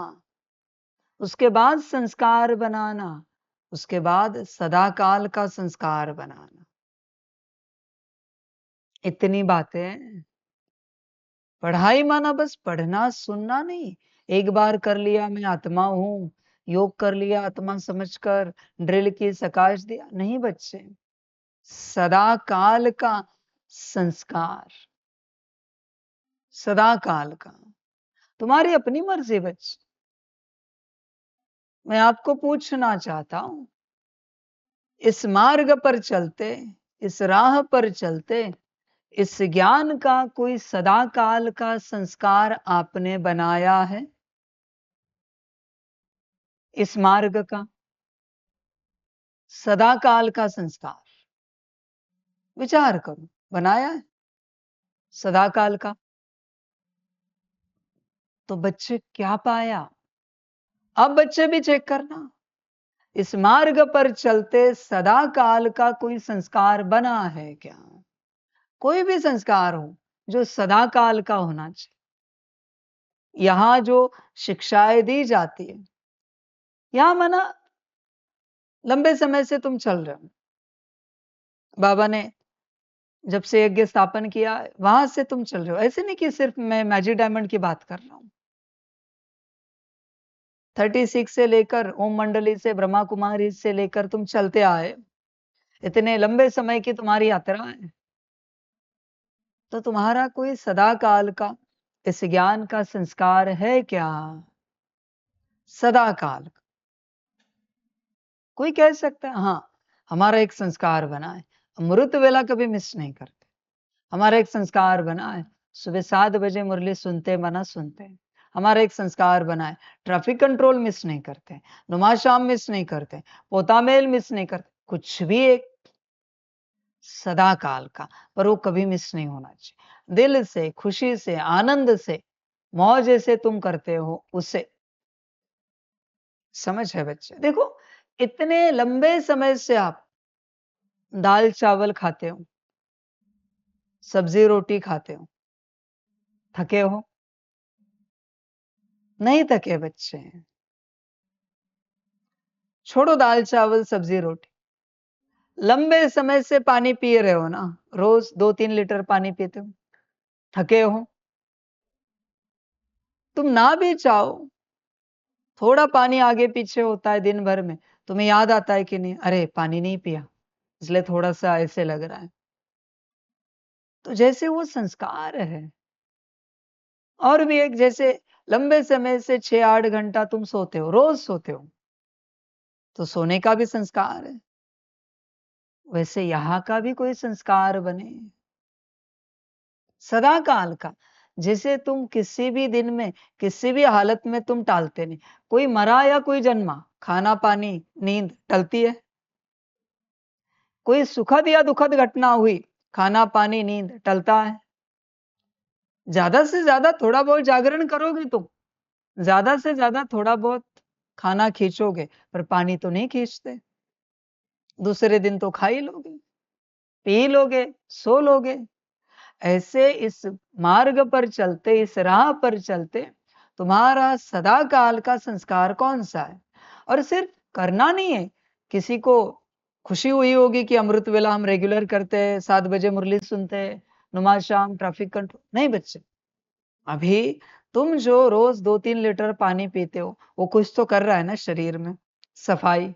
उसके बाद संस्कार बनाना, उसके बाद सदाकाल का संस्कार बनाना। इतनी बातें। पढ़ाई माना बस पढ़ना सुनना नहीं। एक बार कर लिया मैं आत्मा हूं, योग कर लिया आत्मा समझकर, ड्रिल की, सकाश दिया, नहीं बच्चे। सदा काल का संस्कार, सदा काल का, तुम्हारी अपनी मर्जी बच्चे। मैं आपको पूछना चाहता हूं, इस मार्ग पर चलते, इस राह पर चलते, इस ज्ञान का कोई सदा काल का संस्कार आपने बनाया है? इस मार्ग का सदा काल का संस्कार विचार करो, बनाया है सदा काल का? तो बच्चे क्या पाया? अब बच्चे भी चेक करना, इस मार्ग पर चलते सदा काल का कोई संस्कार बना है क्या? कोई भी संस्कार हो जो सदा काल का होना चाहिए। यहां जो शिक्षाएं दी जाती है, यहां माना लंबे समय से तुम चल रहे हो, बाबा ने जब से यज्ञ स्थापन किया वहां से तुम चल रहे हो। ऐसे नहीं कि सिर्फ मैं मैजिक डायमंड की बात कर रहा हूं। 36 से लेकर ओम मंडली से, ब्रह्मा कुमारी से लेकर तुम चलते आए, इतने लंबे समय की तुम्हारी यात्रा है। तो तुम्हारा कोई सदा काल का इस ज्ञान का संस्कार है क्या? सदा काल का कोई कह सकता है हाँ, हमारा एक संस्कार बना है, अमृत वेला कभी मिस नहीं करते। हमारा एक संस्कार बना है, सुबह 7 बजे मुरली सुनते मना सुनते हैं। हमारा एक संस्कार बना है, ट्रैफिक कंट्रोल मिस नहीं करते, नुमा शाम मिस नहीं करते, पोतामेल मिस नहीं करते। कुछ भी एक सदा काल का, पर वो कभी मिस नहीं होना चाहिए। दिल से, खुशी से, आनंद से, मौज से तुम करते हो उसे। समझ है बच्चे? देखो, इतने लंबे समय से आप दाल चावल खाते हो, सब्जी रोटी खाते हो, थके हो? नहीं थके बच्चे। छोड़ो दाल चावल सब्जी रोटी, लंबे समय से पानी पी रहे हो ना, रोज 2-3 लीटर पानी पीते हो, थके हो? तुम ना भी चाहो, थोड़ा पानी आगे पीछे होता है दिन भर में, तुम्हें याद आता है कि नहीं, अरे पानी नहीं पिया, इसलिए थोड़ा सा ऐसे लग रहा है। तो जैसे वो संस्कार है। और भी एक, जैसे लंबे समय से 6-8 घंटा तुम सोते हो, रोज सोते हो, तो सोने का भी संस्कार है। वैसे यहाँ का भी कोई संस्कार बने सदा काल का। जैसे तुम किसी भी दिन में, किसी भी हालत में तुम टालते नहीं। कोई मरा या कोई जन्मा, खाना पानी नींद टलती है? कोई सुखद या दुखद घटना हुई, खाना पानी नींद टलता है? ज्यादा से ज्यादा थोड़ा बहुत जागरण करोगे तुम, ज्यादा से ज्यादा थोड़ा बहुत खाना खींचोगे, पर पानी तो नहीं खींचते। दूसरे दिन तो खा ही लोगे, पी लोगे, सो लोगे। ऐसे इस मार्ग पर चलते, इस राह पर चलते, तुम्हारा सदा काल का संस्कार कौन सा है? और सिर्फ करना नहीं है। किसी को खुशी हुई होगी कि अमृत वेला हम रेगुलर करते हैं, 7 बजे मुरली सुनते हैं, नमाज शाम, ट्रैफिक कंट्रोल नहीं बच्चे। अभी तुम जो रोज 2-3 लीटर पानी पीते हो, वो कुछ तो कर रहा है ना शरीर में, सफाई।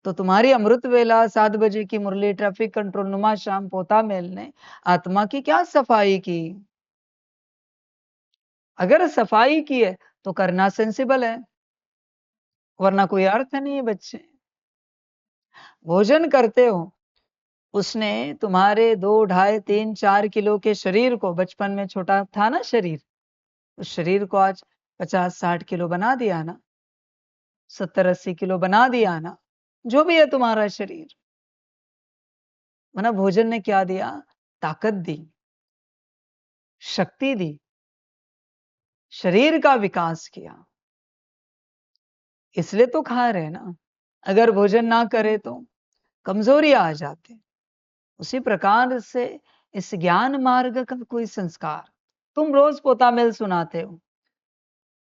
तो तुम्हारी अमृत वेला, 7 बजे की मुरली, ट्रैफिक कंट्रोल, नुमा शाम, पोता मेल ने आत्मा की क्या सफाई की? अगर सफाई की है तो करना सेंसिबल है, वरना कोई अर्थ नहीं है बच्चे। भोजन करते हो, उसने तुम्हारे 2, 2.5, 3, 4 किलो के शरीर को, बचपन में छोटा था ना शरीर, उस शरीर को आज 50-60 किलो बना दिया ना, 70-80 किलो बना दिया ना, जो भी है तुम्हारा शरीर। माना भोजन ने क्या दिया? ताकत दी, शक्ति दी, शरीर का विकास किया, इसलिए तो खा रहे ना। अगर भोजन ना करे तो कमजोरी आ जाते। उसी प्रकार से इस ज्ञान मार्ग का कोई संस्कार, तुम रोज पोतामेल सुनाते हो,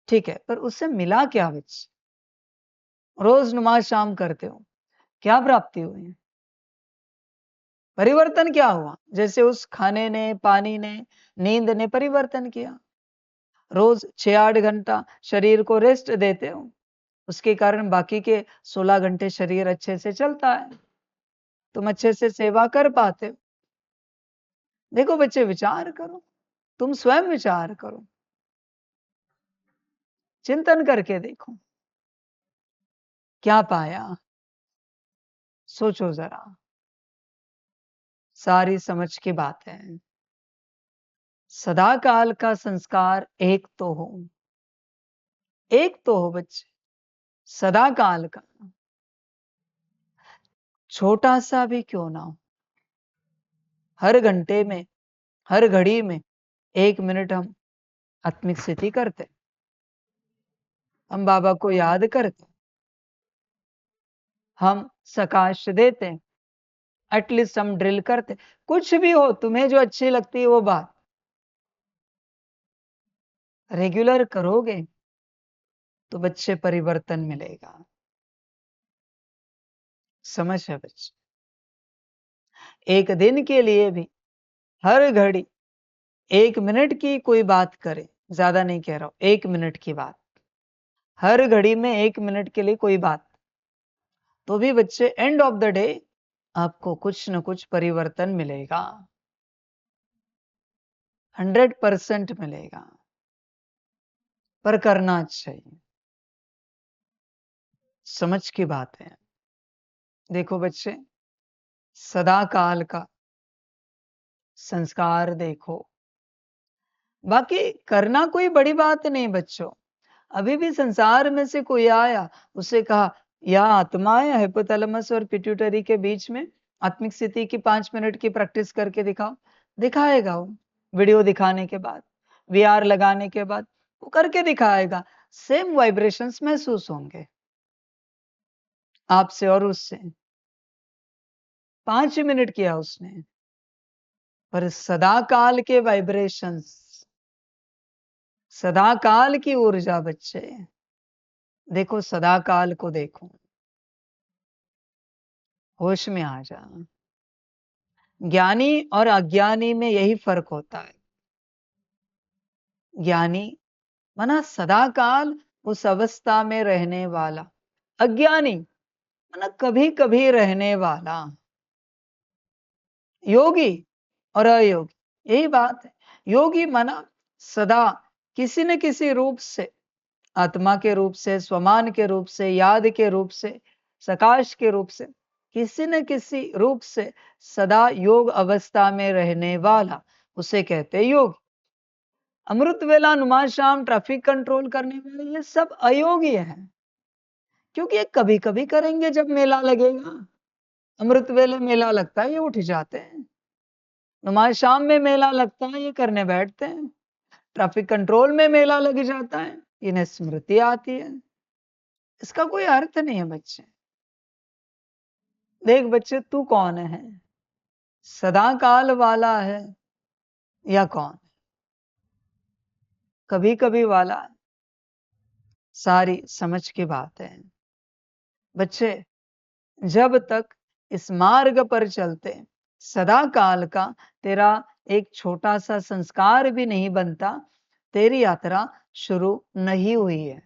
ठीक है, पर उससे मिला क्या बच्चे? रोज नमाज शाम करते हो, क्या प्राप्ति हुई? परिवर्तन क्या हुआ? जैसे उस खाने ने, पानी ने, नींद ने परिवर्तन किया। रोज 6-8 घंटा शरीर को रेस्ट देते हो, उसके कारण बाकी के 16 घंटे शरीर अच्छे से चलता है, तुम अच्छे से सेवा कर पाते हो। देखो बच्चे, विचार करो, तुम स्वयं विचार करो, चिंतन करके देखो, क्या पाया, सोचो जरा। सारी समझ की बात है। सदा काल का संस्कार एक तो हो, एक तो हो बच्चे, सदा काल का, छोटा सा भी क्यों ना हो। हर घंटे में, हर घड़ी में 1 मिनट हम आत्मिक स्थिति करते, हम बाबा को याद करते, हम सकाश देते, एटलीस्ट हम ड्रिल करते। कुछ भी हो, तुम्हें जो अच्छी लगती है वो बात रेगुलर करोगे तो बच्चे परिवर्तन मिलेगा। समझ है बच्चे? एक दिन के लिए भी हर घड़ी 1 मिनट की कोई बात करे, ज्यादा नहीं कह रहा हूं, 1 मिनट की बात, हर घड़ी में 1 मिनट के लिए कोई बात, तो भी बच्चे एंड ऑफ द डे आपको कुछ न कुछ परिवर्तन मिलेगा, 100% मिलेगा। पर करना चाहिए, समझ की बात है। देखो बच्चे, सदा काल का संस्कार देखो, बाकी करना कोई बड़ी बात नहीं बच्चों। अभी भी संसार में से कोई आया, उसे कहा या आत्मा है हाइपोथैलेमस और पिट्यूटरी के बीच में आत्मिक स्थिति की 5 मिनट की प्रैक्टिस करके दिखाओ, दिखाएगा वो। वीडियो दिखाने के बाद, वीआर लगाने के बाद वो करके दिखाएगा, सेम वाइब्रेशंस महसूस होंगे आपसे और उससे। 5 मिनट किया उसने, पर सदा काल के वाइब्रेशंस, सदा काल की ऊर्जा बच्चे देखो, सदा काल को देखो, होश में आ जा। ज्ञानी और अज्ञानी में यही फर्क होता है। ज्ञानी माना सदा काल उस अवस्था में रहने वाला, अज्ञानी माना कभी कभी रहने वाला। योगी और अयोगी यही बात है। योगी माना सदा किसी न किसी रूप से, आत्मा के रूप से, स्वमान के रूप से, याद के रूप से, सकाश के रूप से, किसी न किसी रूप से सदा योग अवस्था में रहने वाला, उसे कहते हैं योग। अमृत वेला, नुमा शाम, ट्रैफिक कंट्रोल करने वाले, ये सब अयोगी हैं, क्योंकि ये कभी कभी करेंगे जब मेला लगेगा। अमृत वेले मेला लगता है, ये उठ जाते हैं। नुमा शाम में मेला लगता है, ये करने बैठते हैं। ट्रैफिक कंट्रोल में मेला लग जाता है, इन्हें स्मृति आती है। इसका कोई अर्थ नहीं है बच्चे। देख बच्चे, तू कौन है? सदा काल वाला है या कौन? कभी कभी वाला है? सारी समझ की बात है बच्चे। जब तक इस मार्ग पर चलते सदा काल का तेरा एक छोटा सा संस्कार भी नहीं बनता, तेरी यात्रा शुरू नहीं हुई है।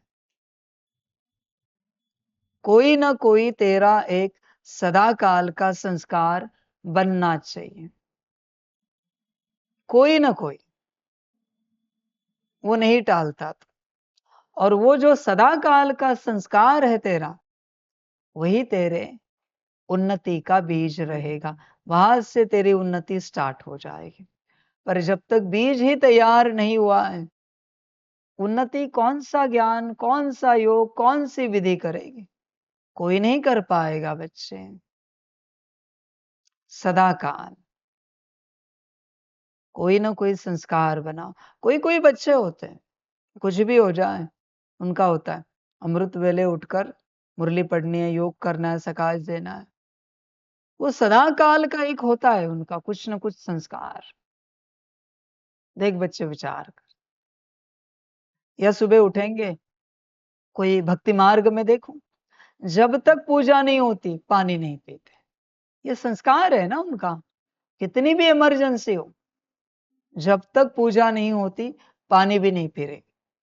कोई ना कोई तेरा एक सदा काल का संस्कार बनना चाहिए, कोई ना कोई, वो नहीं टालता था। और वो जो सदा काल का संस्कार है तेरा, वही तेरे उन्नति का बीज रहेगा। वहां से तेरी उन्नति स्टार्ट हो जाएगी। पर जब तक बीज ही तैयार नहीं हुआ है, उन्नति कौन सा ज्ञान, कौन सा योग, कौन सी विधि करेगी? कोई नहीं कर पाएगा बच्चे। सदा काल कोई ना कोई संस्कार बनाओ। कोई कोई बच्चे होते हैं, कुछ भी हो जाए उनका होता है अमृत वेले उठकर मुरली पढ़नी है, योग करना है, सकाश देना है। वो सदा काल का एक होता है उनका कुछ न कुछ संस्कार। देख बच्चे, विचार कर। या सुबह उठेंगे, कोई भक्ति मार्ग में देखो, जब तक पूजा नहीं होती पानी नहीं पीते। ये संस्कार है ना उनका। कितनी भी इमरजेंसी हो, जब तक पूजा नहीं होती पानी भी नहीं पी रहे,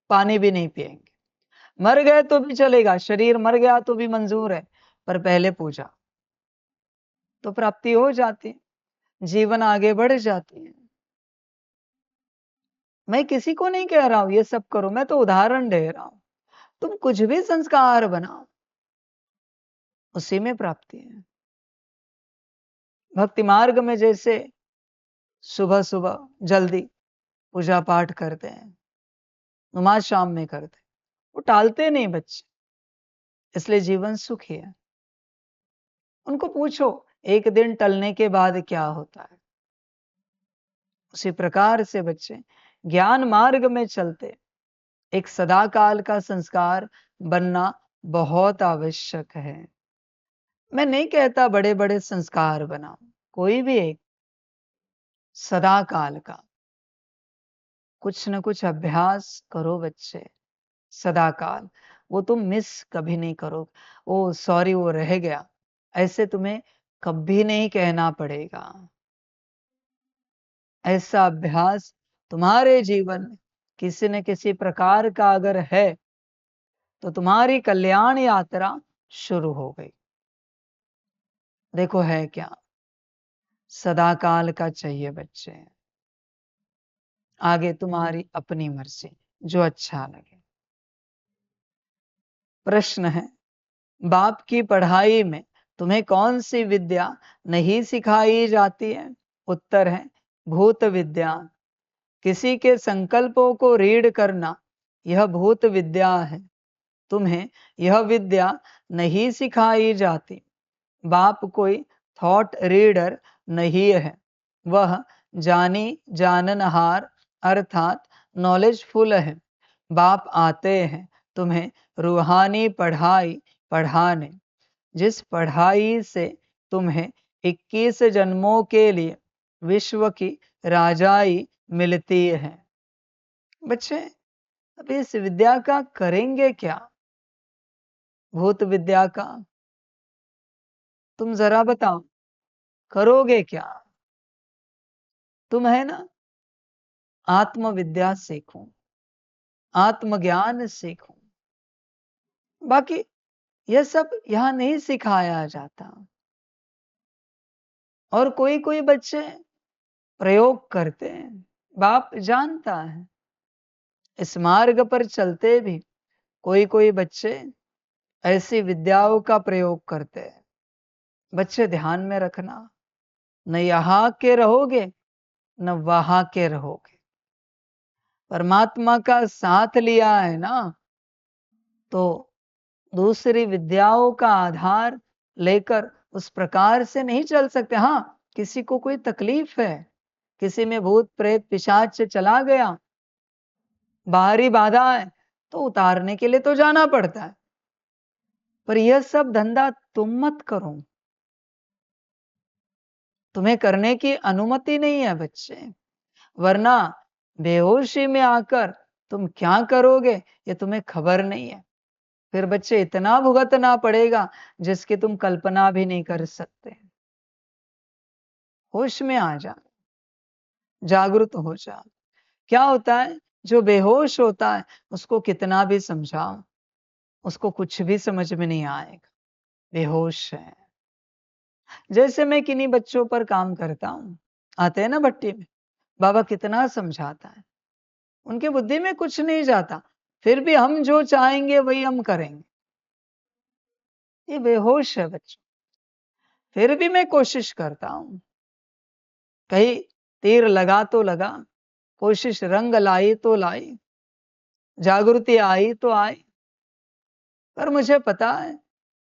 पानी भी नहीं पिएंगे। मर गए तो भी चलेगा, शरीर मर गया तो भी मंजूर है, पर पहले पूजा तो प्राप्ति हो जाती है, जीवन आगे बढ़ जाती है। मैं किसी को नहीं कह रहा हूं ये सब करो, मैं तो उदाहरण दे रहा हूं। तुम कुछ भी संस्कार बनाओ, उसी में प्राप्ति है। भक्ति मार्ग में जैसे सुबह सुबह जल्दी पूजा पाठ करते हैं, नमाज शाम में करते हैं, वो टालते नहीं बच्चे, इसलिए जीवन सुखी है। उनको पूछो एक दिन टलने के बाद क्या होता है। उसी प्रकार से बच्चे ज्ञान मार्ग में चलते एक सदाकाल का संस्कार बनना बहुत आवश्यक है। मैं नहीं कहता बड़े बड़े संस्कार बनाओ, कोई भी एक सदाकाल का कुछ न कुछ अभ्यास करो बच्चे। सदाकाल वो तुम मिस कभी नहीं करो। ओ सॉरी वो रह गया, ऐसे तुम्हें कभी नहीं कहना पड़ेगा। ऐसा अभ्यास तुम्हारे जीवन में किसी न किसी प्रकार का अगर है तो तुम्हारी कल्याण यात्रा शुरू हो गई। देखो है क्या, सदाकाल का चाहिए बच्चे, आगे तुम्हारी अपनी मर्जी, जो अच्छा लगे। प्रश्न है, बाप की पढ़ाई में तुम्हें कौन सी विद्या नहीं सिखाई जाती है? उत्तर है भूत विद्या। किसी के संकल्पों को रीड करना यह भूत विद्या है। तुम्हें यह विद्या नहीं सिखाई जाती। बाप कोई थॉट रीडर नहीं है, वह जानी जाननहार अर्थात नॉलेजफुल है। बाप आते हैं तुम्हें रूहानी पढ़ाई पढ़ाने, जिस पढ़ाई से तुम्हें 21 जन्मों के लिए विश्व की राजाई मिलती है। बच्चे अब इस विद्या का करेंगे क्या? भूत विद्या का तुम जरा बताओ, करोगे क्या? तुम है ना, आत्मविद्या सीखो, आत्मज्ञान सीखो। बाकी यह सब यहां नहीं सिखाया जाता। और कोई कोई बच्चे प्रयोग करते हैं, बाप जानता है। इस मार्ग पर चलते भी कोई कोई बच्चे ऐसी विद्याओं का प्रयोग करते हैं। बच्चे ध्यान में रखना, न यहाँ के रहोगे न वहां के रहोगे। परमात्मा का साथ लिया है ना, तो दूसरी विद्याओं का आधार लेकर उस प्रकार से नहीं चल सकते। हाँ, किसी को कोई तकलीफ है, किसी में भूत प्रेत पिशाच से चला गया, बाहरी बाधा है, तो उतारने के लिए तो जाना पड़ता है। पर यह सब धंधा तुम मत करो, तुम्हें करने की अनुमति नहीं है बच्चे। वरना बेहोशी में आकर तुम क्या करोगे ये तुम्हें खबर नहीं है। फिर बच्चे इतना भुगतना पड़ेगा जिसकी तुम कल्पना भी नहीं कर सकते। होश में आ जा, जागृत हो जा। क्या होता है, जो बेहोश होता है उसको कितना भी समझाओ, उसको कुछ भी समझ में नहीं आएगा, बेहोश है। जैसे मैं किन्हीं बच्चों पर काम करता हूं, आते हैं ना भट्टी में, बाबा कितना समझाता है, उनकी बुद्धि में कुछ नहीं जाता, फिर भी हम जो चाहेंगे वही हम करेंगे। ये बेहोश है बच्चों। फिर भी मैं कोशिश करता हूं, कहीं तीर लगा तो लगा, कोशिश रंग लाई तो लाई, जागृति आई तो आई, पर मुझे पता है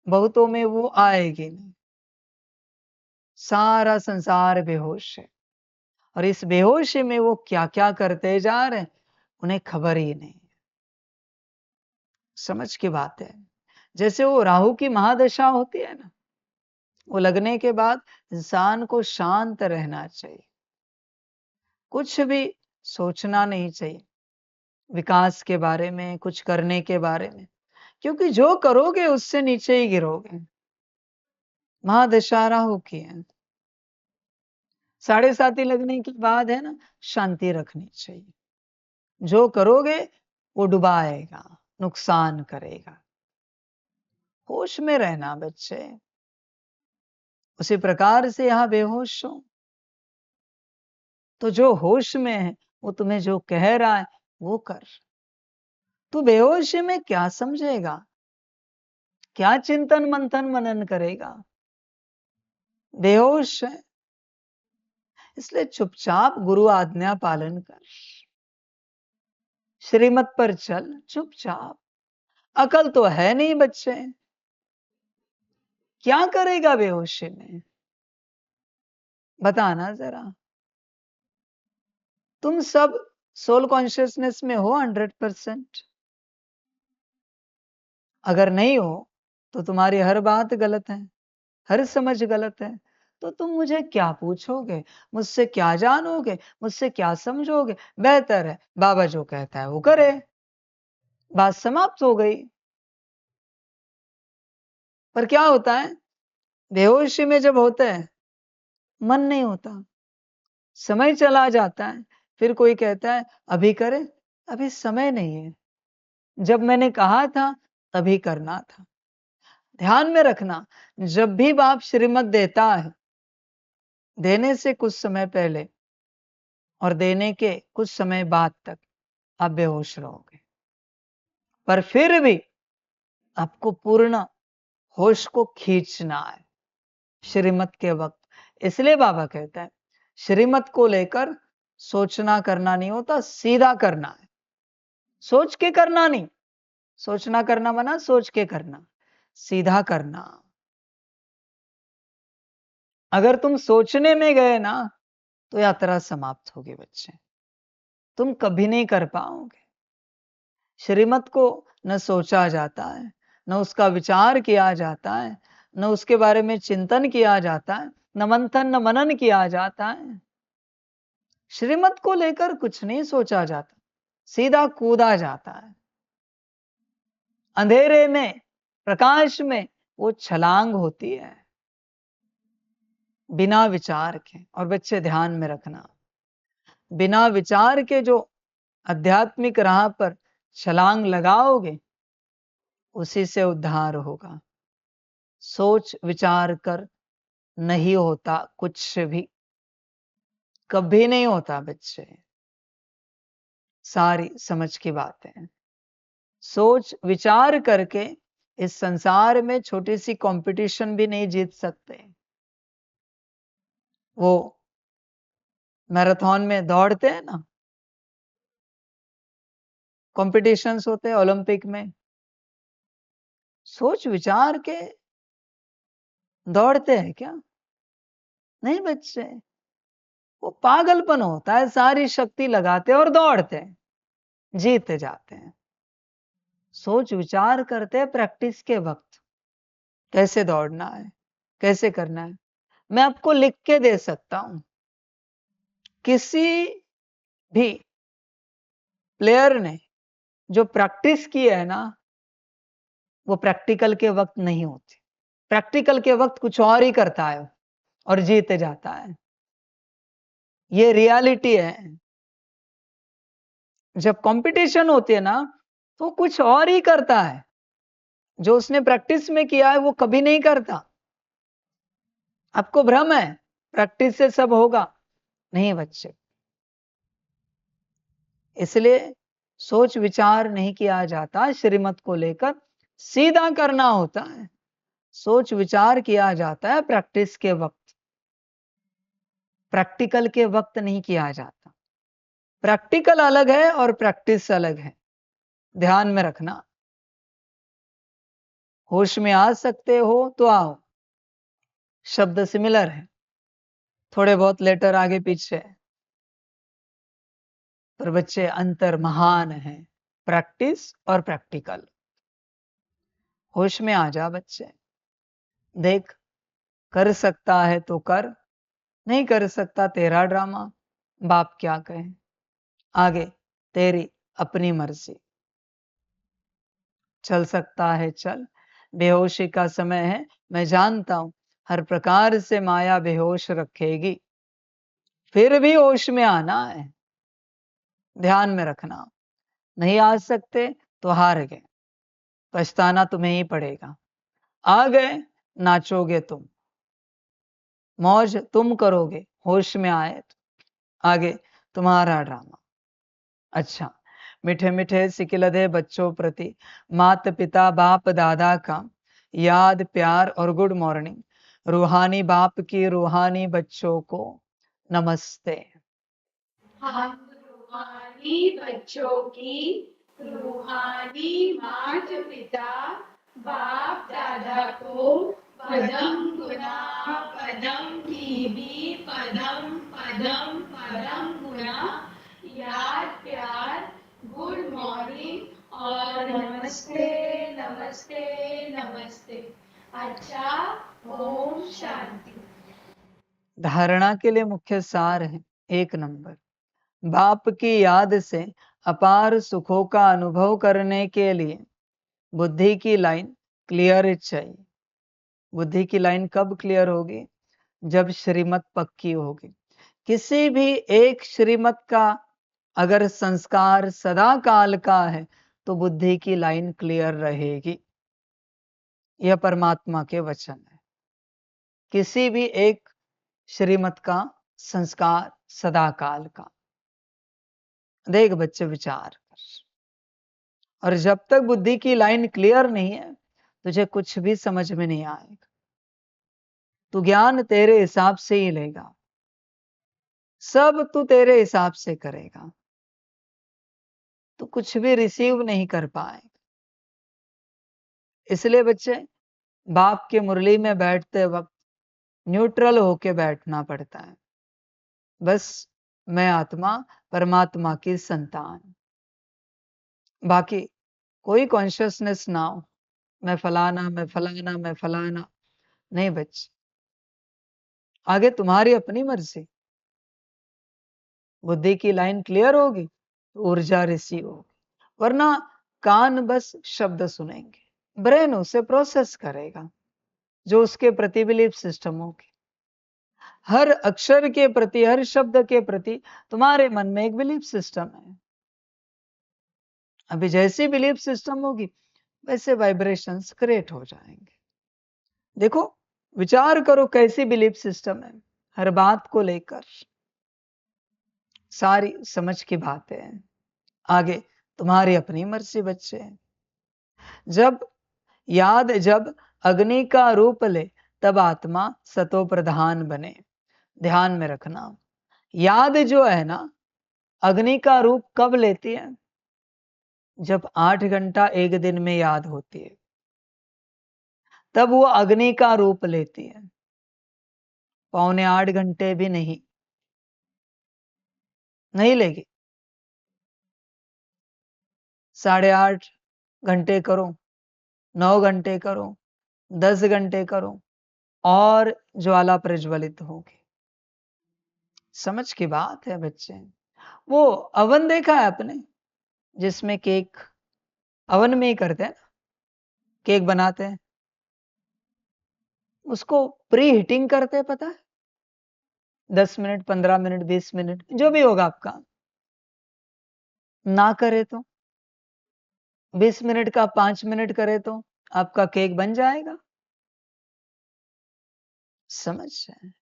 बहुतों में वो आएगी नहीं। सारा संसार बेहोश है, और इस बेहोशी में वो क्या क्या करते जा रहे हैं उन्हें खबर ही नहीं। समझ की बात है। जैसे वो राहु की महादशा होती है ना, वो लगने के बाद इंसान को शांत रहना चाहिए, कुछ भी सोचना नहीं चाहिए विकास के बारे में, कुछ करने के बारे में, क्योंकि जो करोगे उससे नीचे ही गिरोगे। महादशा राहु की है। 7.5 लगने के बाद है ना, शांति रखनी चाहिए। जो करोगे वो डुबाएगा, नुकसान करेगा। होश में रहना बच्चे। उसी प्रकार से यहां बेहोश हो तो जो होश में है वो तुम्हें जो कह रहा है वो कर। तू बेहोशी में क्या समझेगा, क्या चिंतन मंथन मनन करेगा? बेहोश है, इसलिए चुपचाप गुरु आज्ञा पालन कर, श्रीमत पर चल चुपचाप। अकल तो है नहीं बच्चे, क्या करेगा बेहोशी में? बताना जरा। तुम सब सोल कॉन्शियसनेस में हो 100%। अगर नहीं हो तो तुम्हारी हर बात गलत है, हर समझ गलत है। तो तुम मुझे क्या पूछोगे, मुझसे क्या जानोगे, मुझसे क्या समझोगे? बेहतर है बाबा जो कहता है वो करे, बात समाप्त हो गई। पर क्या होता है, बेहोशी में जब होते हैं मन नहीं होता, समय चला जाता है, फिर कोई कहता है अभी करे, अभी समय नहीं है, जब मैंने कहा था तभी करना था। ध्यान में रखना, जब भी बाप श्रीमत देता है, देने से कुछ समय पहले और देने के कुछ समय बाद तक आप बेहोश रहोगे, पर फिर भी आपको पूर्ण होश को खींचना है श्रीमत के वक्त। इसलिए बाबा कहता है श्रीमत को लेकर सोचना करना नहीं होता, सीधा करना है। सोच के करना नहीं, सोचना करना मना, सोच के करना, सीधा करना। अगर तुम सोचने में गए ना तो यात्रा समाप्त होगी बच्चे, तुम कभी नहीं कर पाओगे। श्रीमत को न सोचा जाता है, न उसका विचार किया जाता है, न उसके बारे में चिंतन किया जाता है, न मंथन न मनन किया जाता है। श्रीमत को लेकर कुछ नहीं सोचा जाता, सीधा कूदा जाता है। अंधेरे में प्रकाश में वो छलांग होती है बिना विचार के। और बच्चे ध्यान में रखना, बिना विचार के जो आध्यात्मिक राह पर छलांग लगाओगे उसी से उद्धार होगा। सोच विचार कर नहीं होता कुछ भी, कभी नहीं होता बच्चे। सारी समझ की बातें सोच विचार करके इस संसार में छोटी सी कंपटीशन भी नहीं जीत सकते। वो मैराथन में दौड़ते हैं ना, कॉम्पिटिशन्स होते हैं ओलंपिक में, सोच विचार के दौड़ते हैं क्या? नहीं बच्चे, वो पागलपन होता है, सारी शक्ति लगाते हैं और दौड़ते हैं, जीते जाते हैं। सोच विचार करते हैं प्रैक्टिस के वक्त, कैसे दौड़ना है, कैसे करना है। मैं आपको लिख के दे सकता हूं, किसी भी प्लेयर ने जो प्रैक्टिस की है ना, वो प्रैक्टिकल के वक्त नहीं होती। प्रैक्टिकल के वक्त कुछ और ही करता है और जीते जाता है। ये रियलिटी है। जब कंपटीशन होती है ना तो कुछ और ही करता है, जो उसने प्रैक्टिस में किया है वो कभी नहीं करता। आपको भ्रम है प्रैक्टिस से सब होगा, नहीं बच्चे। इसलिए सोच विचार नहीं किया जाता श्रीमत को लेकर, सीधा करना होता है। सोच विचार किया जाता है प्रैक्टिस के वक्त, प्रैक्टिकल के वक्त नहीं किया जाता। प्रैक्टिकल अलग है और प्रैक्टिस अलग है, ध्यान में रखना। होश में आ सकते हो तो आओ, शब्द सिमिलर है, थोड़े बहुत लेटर आगे पीछे, पर बच्चे अंतर महान है, प्रैक्टिस और प्रैक्टिकल। होश में आ जा बच्चे, देख कर सकता है तो कर, नहीं कर सकता तेरा ड्रामा, बाप क्या कहे, आगे तेरी अपनी मर्जी। चल सकता है चल, बेहोशी का समय है, मैं जानता हूं हर प्रकार से माया बेहोश रखेगी, फिर भी होश में आना है, ध्यान में रखना। नहीं आ सकते तो हार गए, पछताना तुम्हें ही पड़ेगा। आ गए, नाचोगे तुम, मौज तुम करोगे, होश में आए तो आगे तुम्हारा ड्रामा। अच्छा, मीठे मीठे सिकिलधे बच्चों प्रति माता पिता बाप दादा का याद प्यार और गुड मॉर्निंग। रूहानी बाप की रूहानी बच्चों को नमस्ते। हम रूहानी बच्चों की रूहानी माता पिता बाप दादा को पदम गुना पदम की भी पदम पदम पदम गुना याद प्यार गुड मॉर्निंग और नमस्ते नमस्ते नमस्ते। अच्छा, ओम शांति। धारणा के लिए मुख्य सार है, 1 नंबर, बाप की याद से अपार सुखों का अनुभव करने के लिए बुद्धि की लाइन क्लियर चाहिए। बुद्धि की लाइन कब क्लियर होगी? जब श्रीमत पक्की होगी। किसी भी एक श्रीमत का अगर संस्कार सदा काल का है तो बुद्धि की लाइन क्लियर रहेगी। यह परमात्मा के वचन है। किसी भी एक श्रीमत का संस्कार सदा काल का। देख बच्चे विचार कर, और जब तक बुद्धि की लाइन क्लियर नहीं है तुझे कुछ भी समझ में नहीं आएगा। तू ज्ञान तेरे हिसाब से ही लेगा, सब तू तेरे हिसाब से करेगा, तू कुछ भी रिसीव नहीं कर पाएगा। इसलिए बच्चे, बाप के मुरली में बैठते वक्त न्यूट्रल होके बैठना पड़ता है। बस मैं आत्मा परमात्मा की संतान, बाकी कोई कॉन्शियसनेस ना हो, मैं फलाना मैं फलाना मैं फलाना नहीं। बच्चे, आगे तुम्हारी अपनी मर्जी। बुद्धि की लाइन क्लियर होगी तो ऊर्जा रिसीव होगी, वरना कान बस शब्द सुनेंगे, ब्रेन उसे प्रोसेस करेगा जो उसके प्रति बिलीफ सिस्टम होगी। हर अक्षर के प्रति, हर शब्द के प्रति तुम्हारे मन में एक बिलीफ सिस्टम है। अभी जैसी बिलीफ सिस्टम होगी वैसे वाइब्रेशंस क्रिएट हो जाएंगे। देखो, विचार करो कैसी बिलीफ सिस्टम है हर बात को लेकर। सारी समझ की बातें हैं, आगे तुम्हारी अपनी मर्जी बच्चे। जब अग्नि का रूप ले तब आत्मा सतो प्रधान बने। ध्यान में रखना, याद जो है ना, अग्नि का रूप कब लेती है? जब 8 घंटा एक दिन में याद होती है तब वो अग्नि का रूप लेती है। 7.25 घंटे भी नहीं लेगी। 8.5 घंटे करो, 9 घंटे करो, 10 घंटे करो और ज्वाला प्रज्वलित होगी। समझ की बात है बच्चे। वो अवन देखा है आपने, जिसमें केक अवन में ही करते हैं ना, केक बनाते हैं, उसको प्री हीटिंग करते हैं, पता है? 10 मिनट 15 मिनट 20 मिनट जो भी होगा आपका। ना करे तो 20 मिनट का 5 मिनट करे तो आपका केक बन जाएगा। समझ रहे हैं?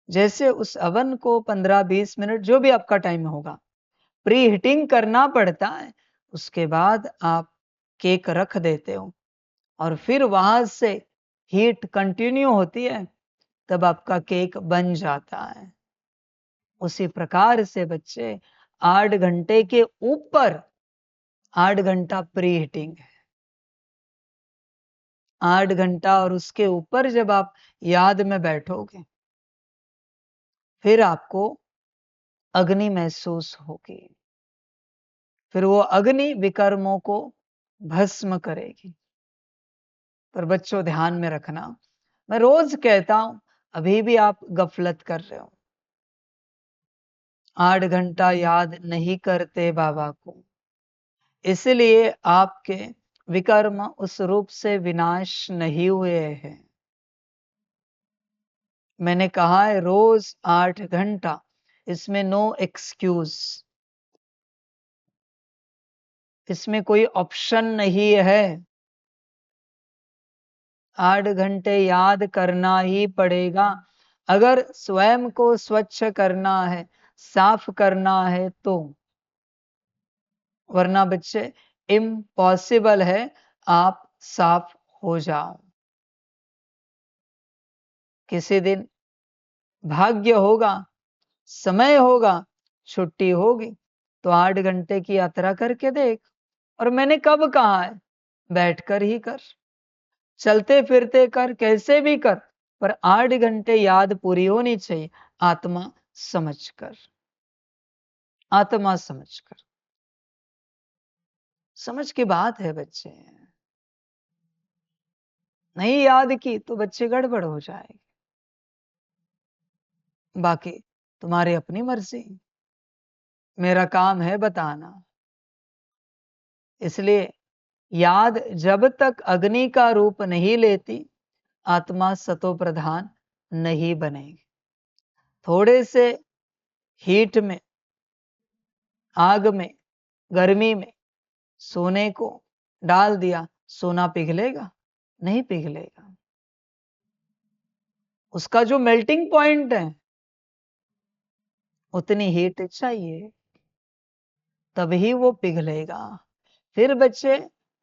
जैसे उस अवन को 15-20 मिनट जो भी आपका टाइम होगा प्री हीटिंग करना पड़ता है, उसके बाद आप केक रख देते हो और फिर वहां से हीट कंटिन्यू होती है, तब आपका केक बन जाता है। उसी प्रकार से बच्चे 8 घंटे के ऊपर 8 घंटा प्री हीटिंग है। 8 घंटा और उसके ऊपर जब आप याद में बैठोगे फिर आपको अग्नि महसूस होगी। फिर वो अग्नि विकर्मों को भस्म करेगी। पर बच्चों ध्यान में रखना, मैं रोज कहता हूं, अभी भी आप गफलत कर रहे हो। 8 घंटा याद नहीं करते बाबा को, इसलिए आपके विकर्म उस रूप से विनाश नहीं हुए हैं। मैंने कहा है रोज 8 घंटा, इसमें नो एक्सक्यूज। इसमें कोई ऑप्शन नहीं है। 8 घंटे याद करना ही पड़ेगा अगर स्वयं को स्वच्छ करना है, साफ करना है तो। वरना बच्चे इम्पॉसिबल है आप साफ हो जाओ। किसी दिन भाग्य होगा, समय होगा, छुट्टी होगी तो 8 घंटे की यात्रा करके देख। और मैंने कब कहा है, बैठकर ही कर, चलते फिरते कर, कैसे भी कर, पर 8 घंटे याद पूरी होनी चाहिए। आत्मा समझकर, आत्मा समझकर। समझ की बात है बच्चे, नहीं याद की तो बच्चे गड़बड़ हो जाएगी। बाकी तुम्हारी अपनी मर्जी, मेरा काम है बताना। इसलिए याद जब तक अग्नि का रूप नहीं लेती, आत्मा सतो प्रधान नहीं बनेगी। थोड़े से हीट में, आग में, गर्मी में सोने को डाल दिया, सोना पिघलेगा? नहीं पिघलेगा। उसका जो मेल्टिंग पॉइंट है उतनी हीट चाहिए, तभी वो पिघलेगा। फिर बच्चे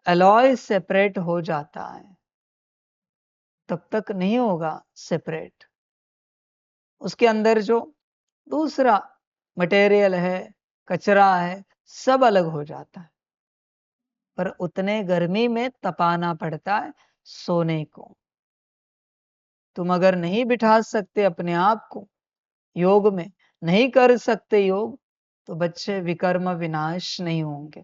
अलॉय सेपरेट हो जाता है, तब तक नहीं होगा सेपरेट। उसके अंदर जो दूसरा मटेरियल है, कचरा है, सब अलग हो जाता है। पर उतने गर्मी में तपाना पड़ता है सोने को। तुम अगर नहीं बिठा सकते अपने आप को योग में, नहीं कर सकते योग, तो बच्चे विकर्म विनाश नहीं होंगे।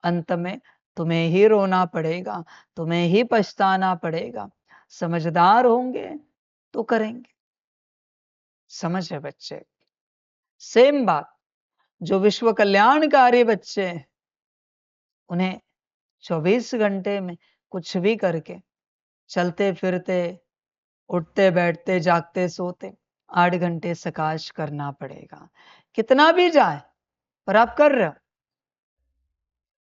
अंत में तुम्हें ही रोना पड़ेगा, तुम्हें ही पछताना पड़ेगा। समझदार होंगे तो करेंगे। समझ है बच्चे? सेम बात जो विश्व कल्याणकारी बच्चे हैं, उन्हें 24 घंटे में कुछ भी करके, चलते फिरते, उठते बैठते, जागते सोते, 8 घंटे सकाश करना पड़ेगा। कितना भी जाए पर आप कर रहे हो।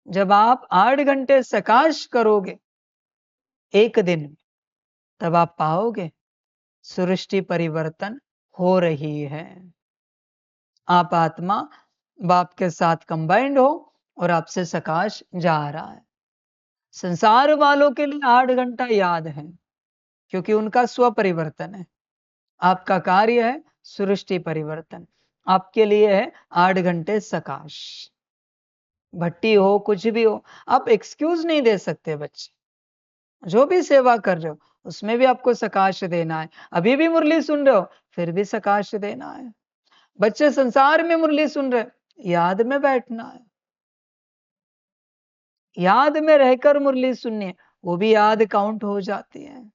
जब आप 8 घंटे सकाश करोगे एक दिन में, तब आप पाओगे सृष्टि परिवर्तन हो रही है। आप आत्मा बाप के साथ कंबाइंड हो और आपसे सकाश जा रहा है। संसार वालों के लिए 8 घंटा याद है, क्योंकि उनका स्व परिवर्तन है। आपका कार्य है सृष्टि परिवर्तन, आपके लिए है 8 घंटे सकाश। भट्टी हो, कुछ भी हो, आप एक्सक्यूज नहीं दे सकते बच्चे। जो भी सेवा कर रहे हो उसमें भी आपको सकाश देना है। अभी भी मुरली सुन रहे हो, फिर भी सकाश देना है। बच्चे संसार में मुरली सुन रहे, याद में बैठना है। याद में रहकर मुरली सुननी है, वो भी याद काउंट हो जाती है।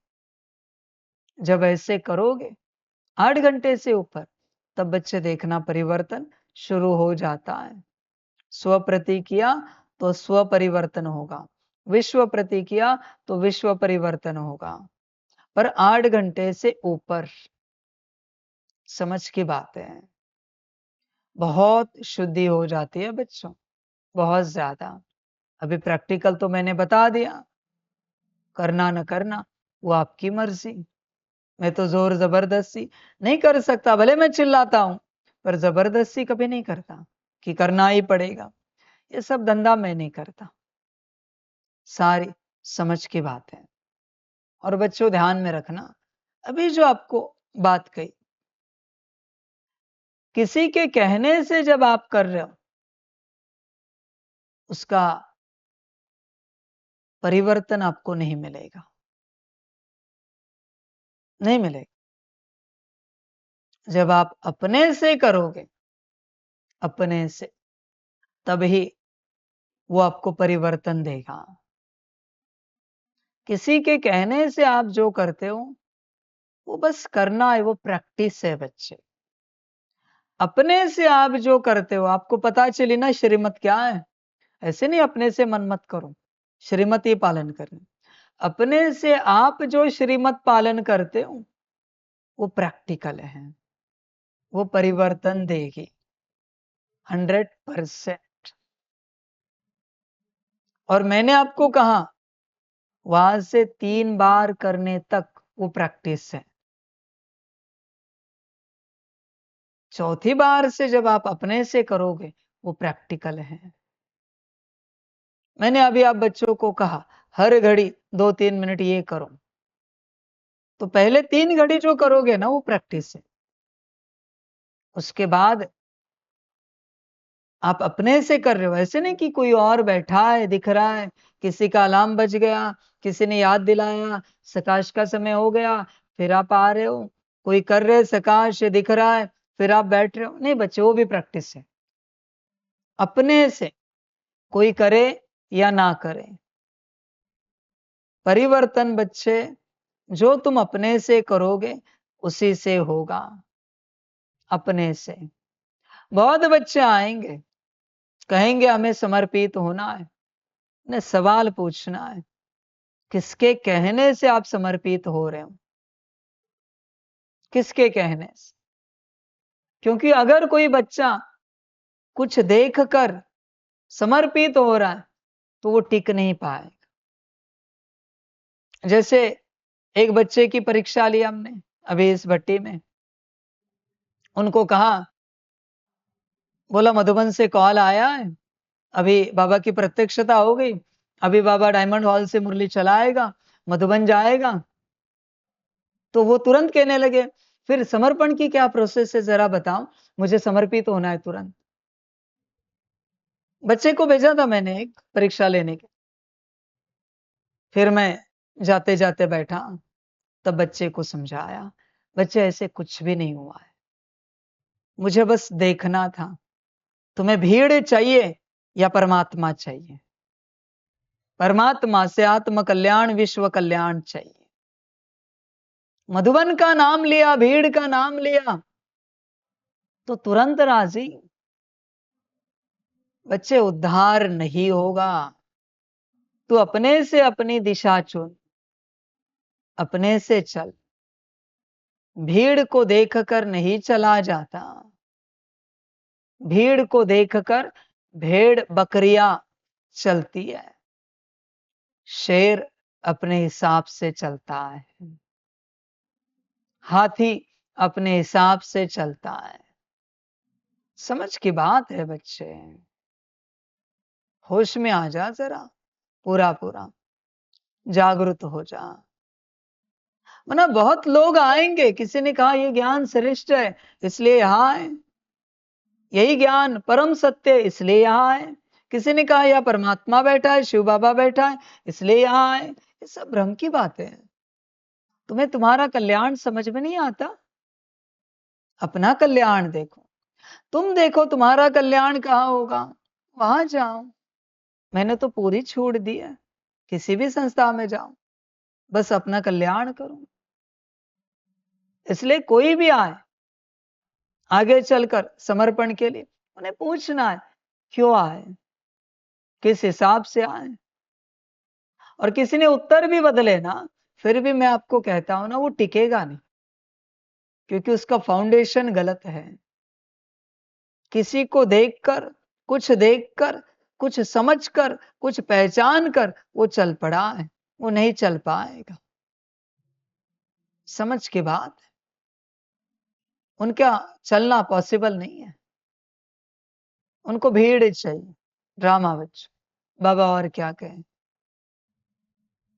जब ऐसे करोगे 8 घंटे से ऊपर, तब बच्चे देखना परिवर्तन शुरू हो जाता है। स्व प्रति किया तो स्व परिवर्तन होगा, विश्व प्रति किया तो विश्व परिवर्तन होगा, पर 8 घंटे से ऊपर। समझ की बात है। बहुत शुद्धि हो जाती है बच्चों, बहुत ज्यादा। अभी प्रैक्टिकल तो मैंने बता दिया, करना न करना वो आपकी मर्जी। मैं तो जोर जबरदस्ती नहीं कर सकता, भले मैं चिल्लाता हूं, पर जबरदस्ती कभी नहीं करता कि करना ही पड़ेगा। ये सब धंधा मैं नहीं करता। सारी समझ की बात है। और बच्चों ध्यान में रखना, अभी जो आपको बात कही, किसी के कहने से जब आप कर रहे हो, उसका परिवर्तन आपको नहीं मिलेगा, नहीं मिलेगा। जब आप अपने से करोगे, अपने से, तभी वो आपको परिवर्तन देगा। किसी के कहने से आप जो करते हो वो बस करना है, वो प्रैक्टिस है बच्चे। अपने से आप जो करते हो, आपको पता चली ना श्रीमत क्या है, ऐसे नहीं अपने से मन मत करो, श्रीमत ही पालन करना। अपने से आप जो श्रीमत पालन करते हो वो प्रैक्टिकल है, वो परिवर्तन देगी 100%। और मैंने आपको कहा वहां से 3 बार करने तक वो प्रैक्टिस है। चौथी बार से जब आप अपने से करोगे वो प्रैक्टिकल है। मैंने अभी आप बच्चों को कहा हर घड़ी 2-3 मिनट ये करो, तो पहले 3 घड़ी जो करोगे ना वो प्रैक्टिस है। उसके बाद आप अपने से कर रहे हो, ऐसे नहीं कि कोई और बैठा है दिख रहा है, किसी का अलार्म बज गया, किसी ने याद दिलाया, सकाश का समय हो गया, फिर आप आ रहे हो, कोई कर रहे सकाश दिख रहा है, फिर आप बैठ रहे हो। नहीं बच्चे, वो भी प्रैक्टिस है। अपने से कोई करे या ना करे, परिवर्तन बच्चे जो तुम अपने से करोगे उसी से होगा। अपने से बहुत बच्चे आएंगे, कहेंगे हमें समर्पित होना है। ने सवाल पूछना है, किसके कहने से आप समर्पित हो रहे हो? किसके कहने से? क्योंकि अगर कोई बच्चा कुछ देखकर समर्पित हो रहा है तो वो टिक नहीं पाएगा। जैसे एक बच्चे की परीक्षा ली हमने अभी इस भट्टी में, उनको कहा, बोला मधुबन से कॉल आया है, अभी बाबा की प्रत्यक्षता हो गई, अभी बाबा डायमंड हॉल से मुरली चलाएगा, मधुबन जाएगा। तो वो तुरंत कहने लगे, फिर समर्पण की क्या प्रोसेस है जरा बताओ, मुझे समर्पित होना है तुरंत। बच्चे को भेजा था मैंने एक परीक्षा लेने के, फिर मैं जाते जाते बैठा, तब बच्चे को समझाया, बच्चे ऐसे कुछ भी नहीं हुआ है, मुझे बस देखना था, तुम्हें भीड़ चाहिए या परमात्मा चाहिए? परमात्मा से आत्म कल्याण विश्व कल्याण चाहिए। मधुबन का नाम लिया, भीड़ का नाम लिया तो तुरंत राजी। बच्चे, उद्धार नहीं होगा। तू अपने से अपनी दिशा चुन, अपने से चल। भीड़ को देखकर नहीं चला जाता। भीड़ को देखकर भेड़ बकरियां चलती है, शेर अपने हिसाब से चलता है, हाथी अपने हिसाब से चलता है। समझ की बात है बच्चे, होश में आ जा जरा, पूरा पूरा जागृत हो जा। वरना बहुत लोग आएंगे, किसी ने कहा ये ज्ञान श्रेष्ठ है इसलिए यहां आए, यही ज्ञान परम सत्य इसलिए यहां आए। किसी ने कहा यह परमात्मा बैठा है, शिव बाबा बैठा है इसलिए यहां आए। ये सब भ्रम की बातें हैं। तुम्हें तुम्हारा कल्याण समझ में नहीं आता? अपना कल्याण देखो। तुम देखो तुम्हारा कल्याण कहाँ होगा, वहां जाओ। मैंने तो पूरी छूट दी है, किसी भी संस्था में जाओ, बस अपना कल्याण करो। इसलिए कोई भी आए आगे चलकर समर्पण के लिए, उन्हें पूछना है क्यों आए, किस हिसाब से आए। और किसी ने उत्तर भी बदले ना, फिर भी मैं आपको कहता हूं ना, वो टिकेगा नहीं, क्योंकि उसका फाउंडेशन गलत है। किसी को देखकर, कुछ समझकर, कुछ पहचान कर वो चल पड़ा है, वो नहीं चल पाएगा। समझ के बात है, उनका चलना पॉसिबल नहीं है। उनको भीड़ चाहिए, ड्रामा बच्चों। बाबा और क्या कहें,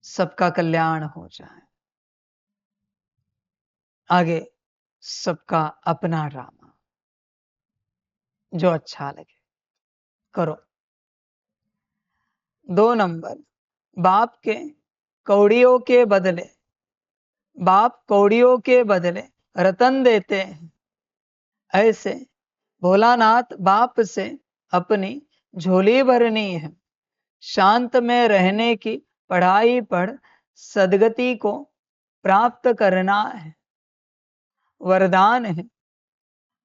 सबका कल्याण हो जाए। आगे सबका अपना ड्रामा, जो अच्छा लगे करो। 2 नंबर, बाप के कौड़ियों के बदले, बाप कौड़ियों के बदले रतन देते हैं। ऐसे भोलानाथ बाप से अपनी झोली भरनी है, शांत में रहने की पढ़ाई पढ़, सदगति को प्राप्त करना है। वरदान है,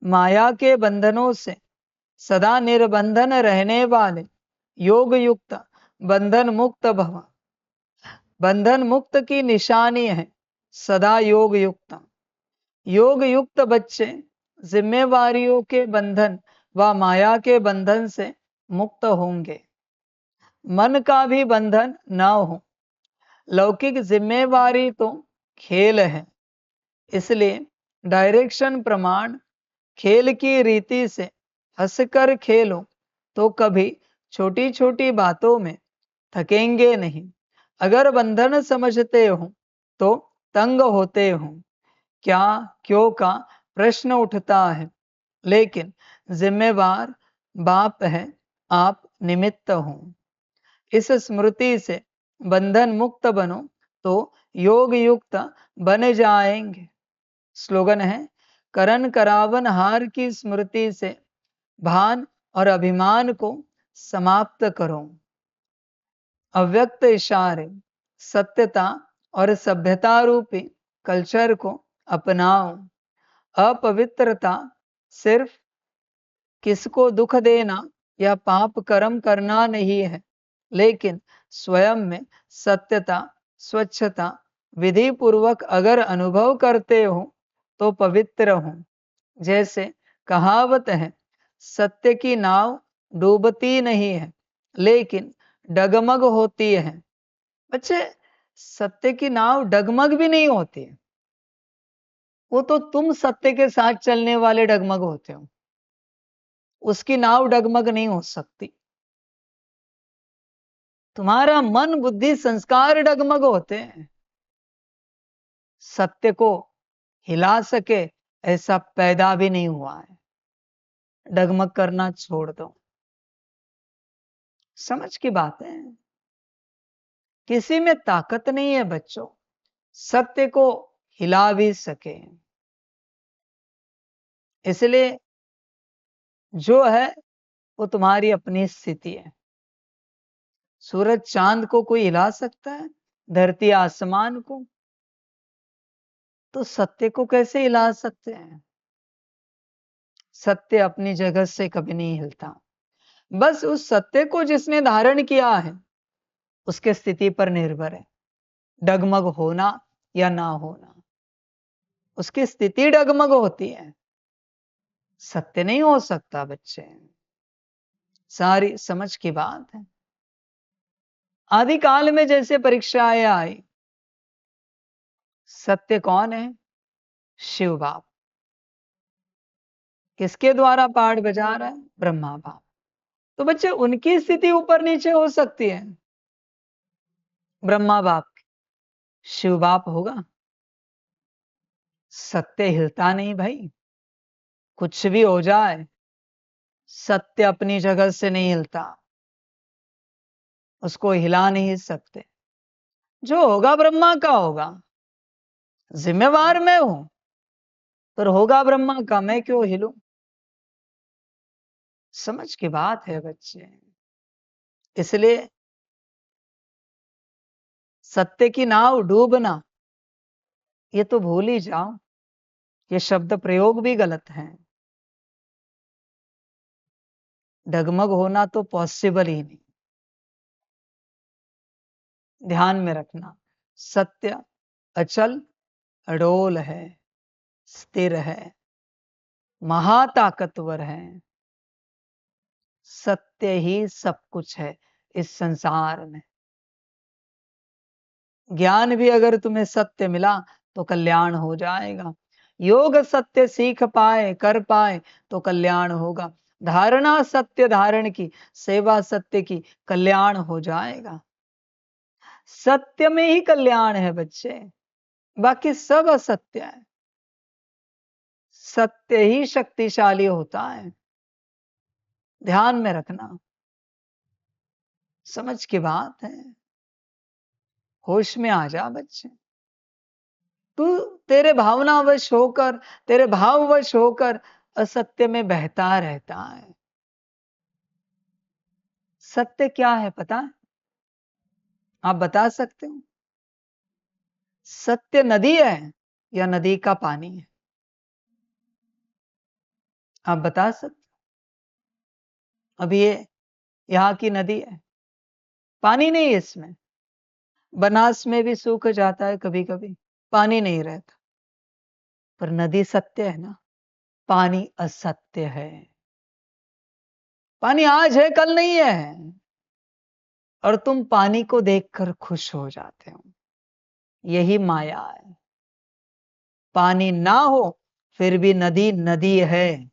माया के बंधनों से सदा निर्बंधन रहने वाले योग युक्त बंधन मुक्त भव। बंधन मुक्त की निशानी है सदा योग युक्त। योग युक्त बच्चे जिम्मेवारियों के बंधन व माया के बंधन से मुक्त होंगे। मन का भी बंधन न हो। लौकिक जिम्मेवारी तो खेल है, इसलिए डायरेक्शन प्रमाण खेल की रीति से हंसकर खेलो तो कभी छोटी छोटी बातों में थकेंगे नहीं। अगर बंधन समझते हो तो तंग होते हो। क्या क्यों का प्रश्न उठता है, लेकिन जिम्मेवार बाप है, आप निमित्त हो। इस स्मृति से बंधन मुक्त बनो तो योग युक्त बन जाएंगे। स्लोगन है, करण करावन हार की स्मृति से भान और अभिमान को समाप्त करो। अव्यक्त इशारे, सत्यता और सभ्यता रूपी कल्चर को अपनाओ। अपवित्रता सिर्फ किसको दुख देना या पाप कर्म करना नहीं है, लेकिन स्वयं में सत्यता, स्वच्छता विधि पूर्वक अगर अनुभव करते हो तो पवित्र हो। जैसे कहावत है, सत्य की नाव डूबती नहीं है लेकिन डगमग होती है। बच्चे, सत्य की नाव डगमग भी नहीं होती है, वो तो तुम सत्य के साथ चलने वाले डगमग होते हो, उसकी नाव डगमग नहीं हो सकती। तुम्हारा मन बुद्धि संस्कार डगमग होते हैं। सत्य को हिला सके ऐसा पैदा भी नहीं हुआ है। डगमग करना छोड़ दो। समझ की बात है, किसी में ताकत नहीं है बच्चों सत्य को हिला भी सके। इसलिए जो है वो तुम्हारी अपनी स्थिति है। सूरज चांद को कोई हिला सकता है, धरती आसमान को, तो सत्य को कैसे हिला सकते हैं? सत्य अपनी जगह से कभी नहीं हिलता। बस उस सत्य को जिसने धारण किया है उसके स्थिति पर निर्भर है, डगमग होना या ना होना। उसकी स्थिति डगमग होती है, सत्य नहीं हो सकता बच्चे। सारी समझ की बात है। आदि काल में जैसे परीक्षाएं आई, सत्य कौन है? शिव बाप। किसके द्वारा पाठ बजा रहा है? ब्रह्मा बाप। तो बच्चे उनकी स्थिति ऊपर नीचे हो सकती है। ब्रह्मा बाप, शिव बाप होगा, सत्य हिलता नहीं भाई। कुछ भी हो जाए सत्य अपनी जगह से नहीं हिलता, उसको हिला नहीं सकते। जो होगा ब्रह्मा का होगा, जिम्मेवार मैं हूं, पर होगा ब्रह्मा का, मैं क्यों हिलूं? समझ की बात है बच्चे। इसलिए सत्य की नाव डूबना ये तो भूल ही जाओ, ये शब्द प्रयोग भी गलत है। डगमग होना तो पॉसिबल ही नहीं। ध्यान में रखना, सत्य अचल अडोल है, स्थिर है, महाताकतवर है। सत्य ही सब कुछ है इस संसार में। ज्ञान भी अगर तुम्हें सत्य मिला तो कल्याण हो जाएगा। योग सत्य सीख पाए, कर पाए तो कल्याण होगा। धारणा सत्य धारण की, सेवा सत्य की, कल्याण हो जाएगा। सत्य में ही कल्याण है बच्चे, बाकी सब असत्य है। सत्य ही शक्तिशाली होता है, ध्यान में रखना। समझ की बात है। होश में आ जा बच्चे। तू तेरे भावनावश होकर, तेरे भाववश होकर असत्य में बहता रहता है। सत्य क्या है पता है? आप बता सकते हो? सत्य नदी है या नदी का पानी है? आप बता सकते? अभी ये यहाँ की नदी है, पानी नहीं है इसमें। बनास में भी सूख जाता है कभी कभी, पानी नहीं रहता। पर नदी सत्य है ना, पानी असत्य है। पानी आज है कल नहीं है। और तुम पानी को देखकर खुश हो जाते हो। यही माया है। पानी ना हो फिर भी नदी नदी है।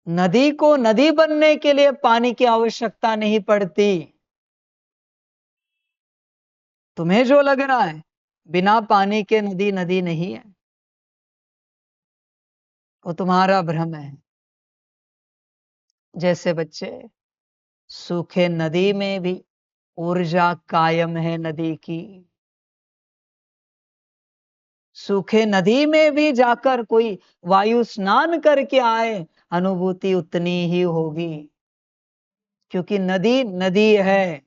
नदी को नदी बनने के लिए पानी की आवश्यकता नहीं पड़ती। तुम्हें जो लग रहा है बिना पानी के नदी नदी नहीं है, वो तुम्हारा भ्रम है। जैसे बच्चे, सूखे नदी में भी ऊर्जा कायम है नदी की। सूखे नदी में भी जाकर कोई वायु स्नान करके आए, अनुभूति उतनी ही होगी, क्योंकि नदी नदी है।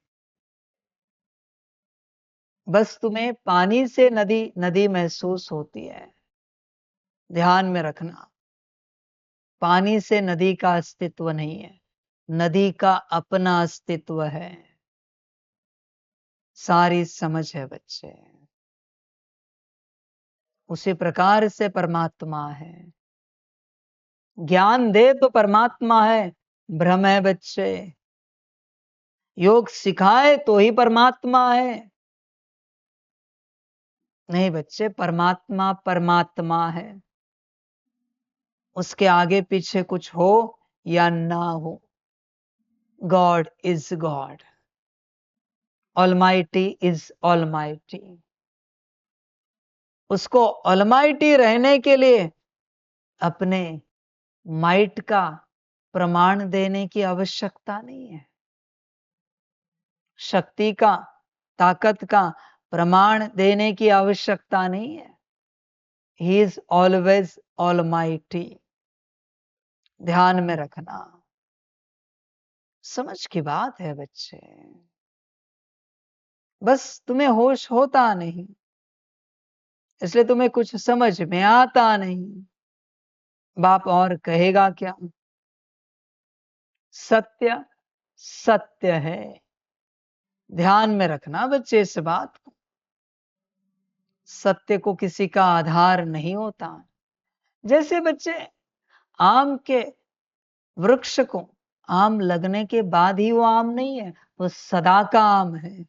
बस तुम्हें पानी से नदी नदी महसूस होती है। ध्यान में रखना, पानी से नदी का अस्तित्व नहीं है, नदी का अपना अस्तित्व है। सारी समझ है बच्चे। उसी प्रकार से परमात्मा है। ज्ञान दे तो परमात्मा है, भ्रम है बच्चे। योग सिखाए तो ही परमात्मा है। नहीं बच्चे, परमात्मा परमात्मा है। उसके आगे पीछे कुछ हो या ना हो, God is God, almighty is almighty. उसको ऑलमाइटी रहने के लिए अपने माइट का प्रमाण देने की आवश्यकता नहीं है। शक्ति का, ताकत का प्रमाण देने की आवश्यकता नहीं है। He is always almighty. ध्यान में रखना, समझ की बात है बच्चे। बस तुम्हें होश होता नहीं, इसलिए तुम्हें कुछ समझ में आता नहीं। बाप और कहेगा क्या? सत्य सत्य है। ध्यान में रखना बच्चे इस बात को। सत्य को किसी का आधार नहीं होता। जैसे बच्चे, आम के वृक्ष को आम लगने के बाद ही वो आम नहीं है, वो सदा का आम है।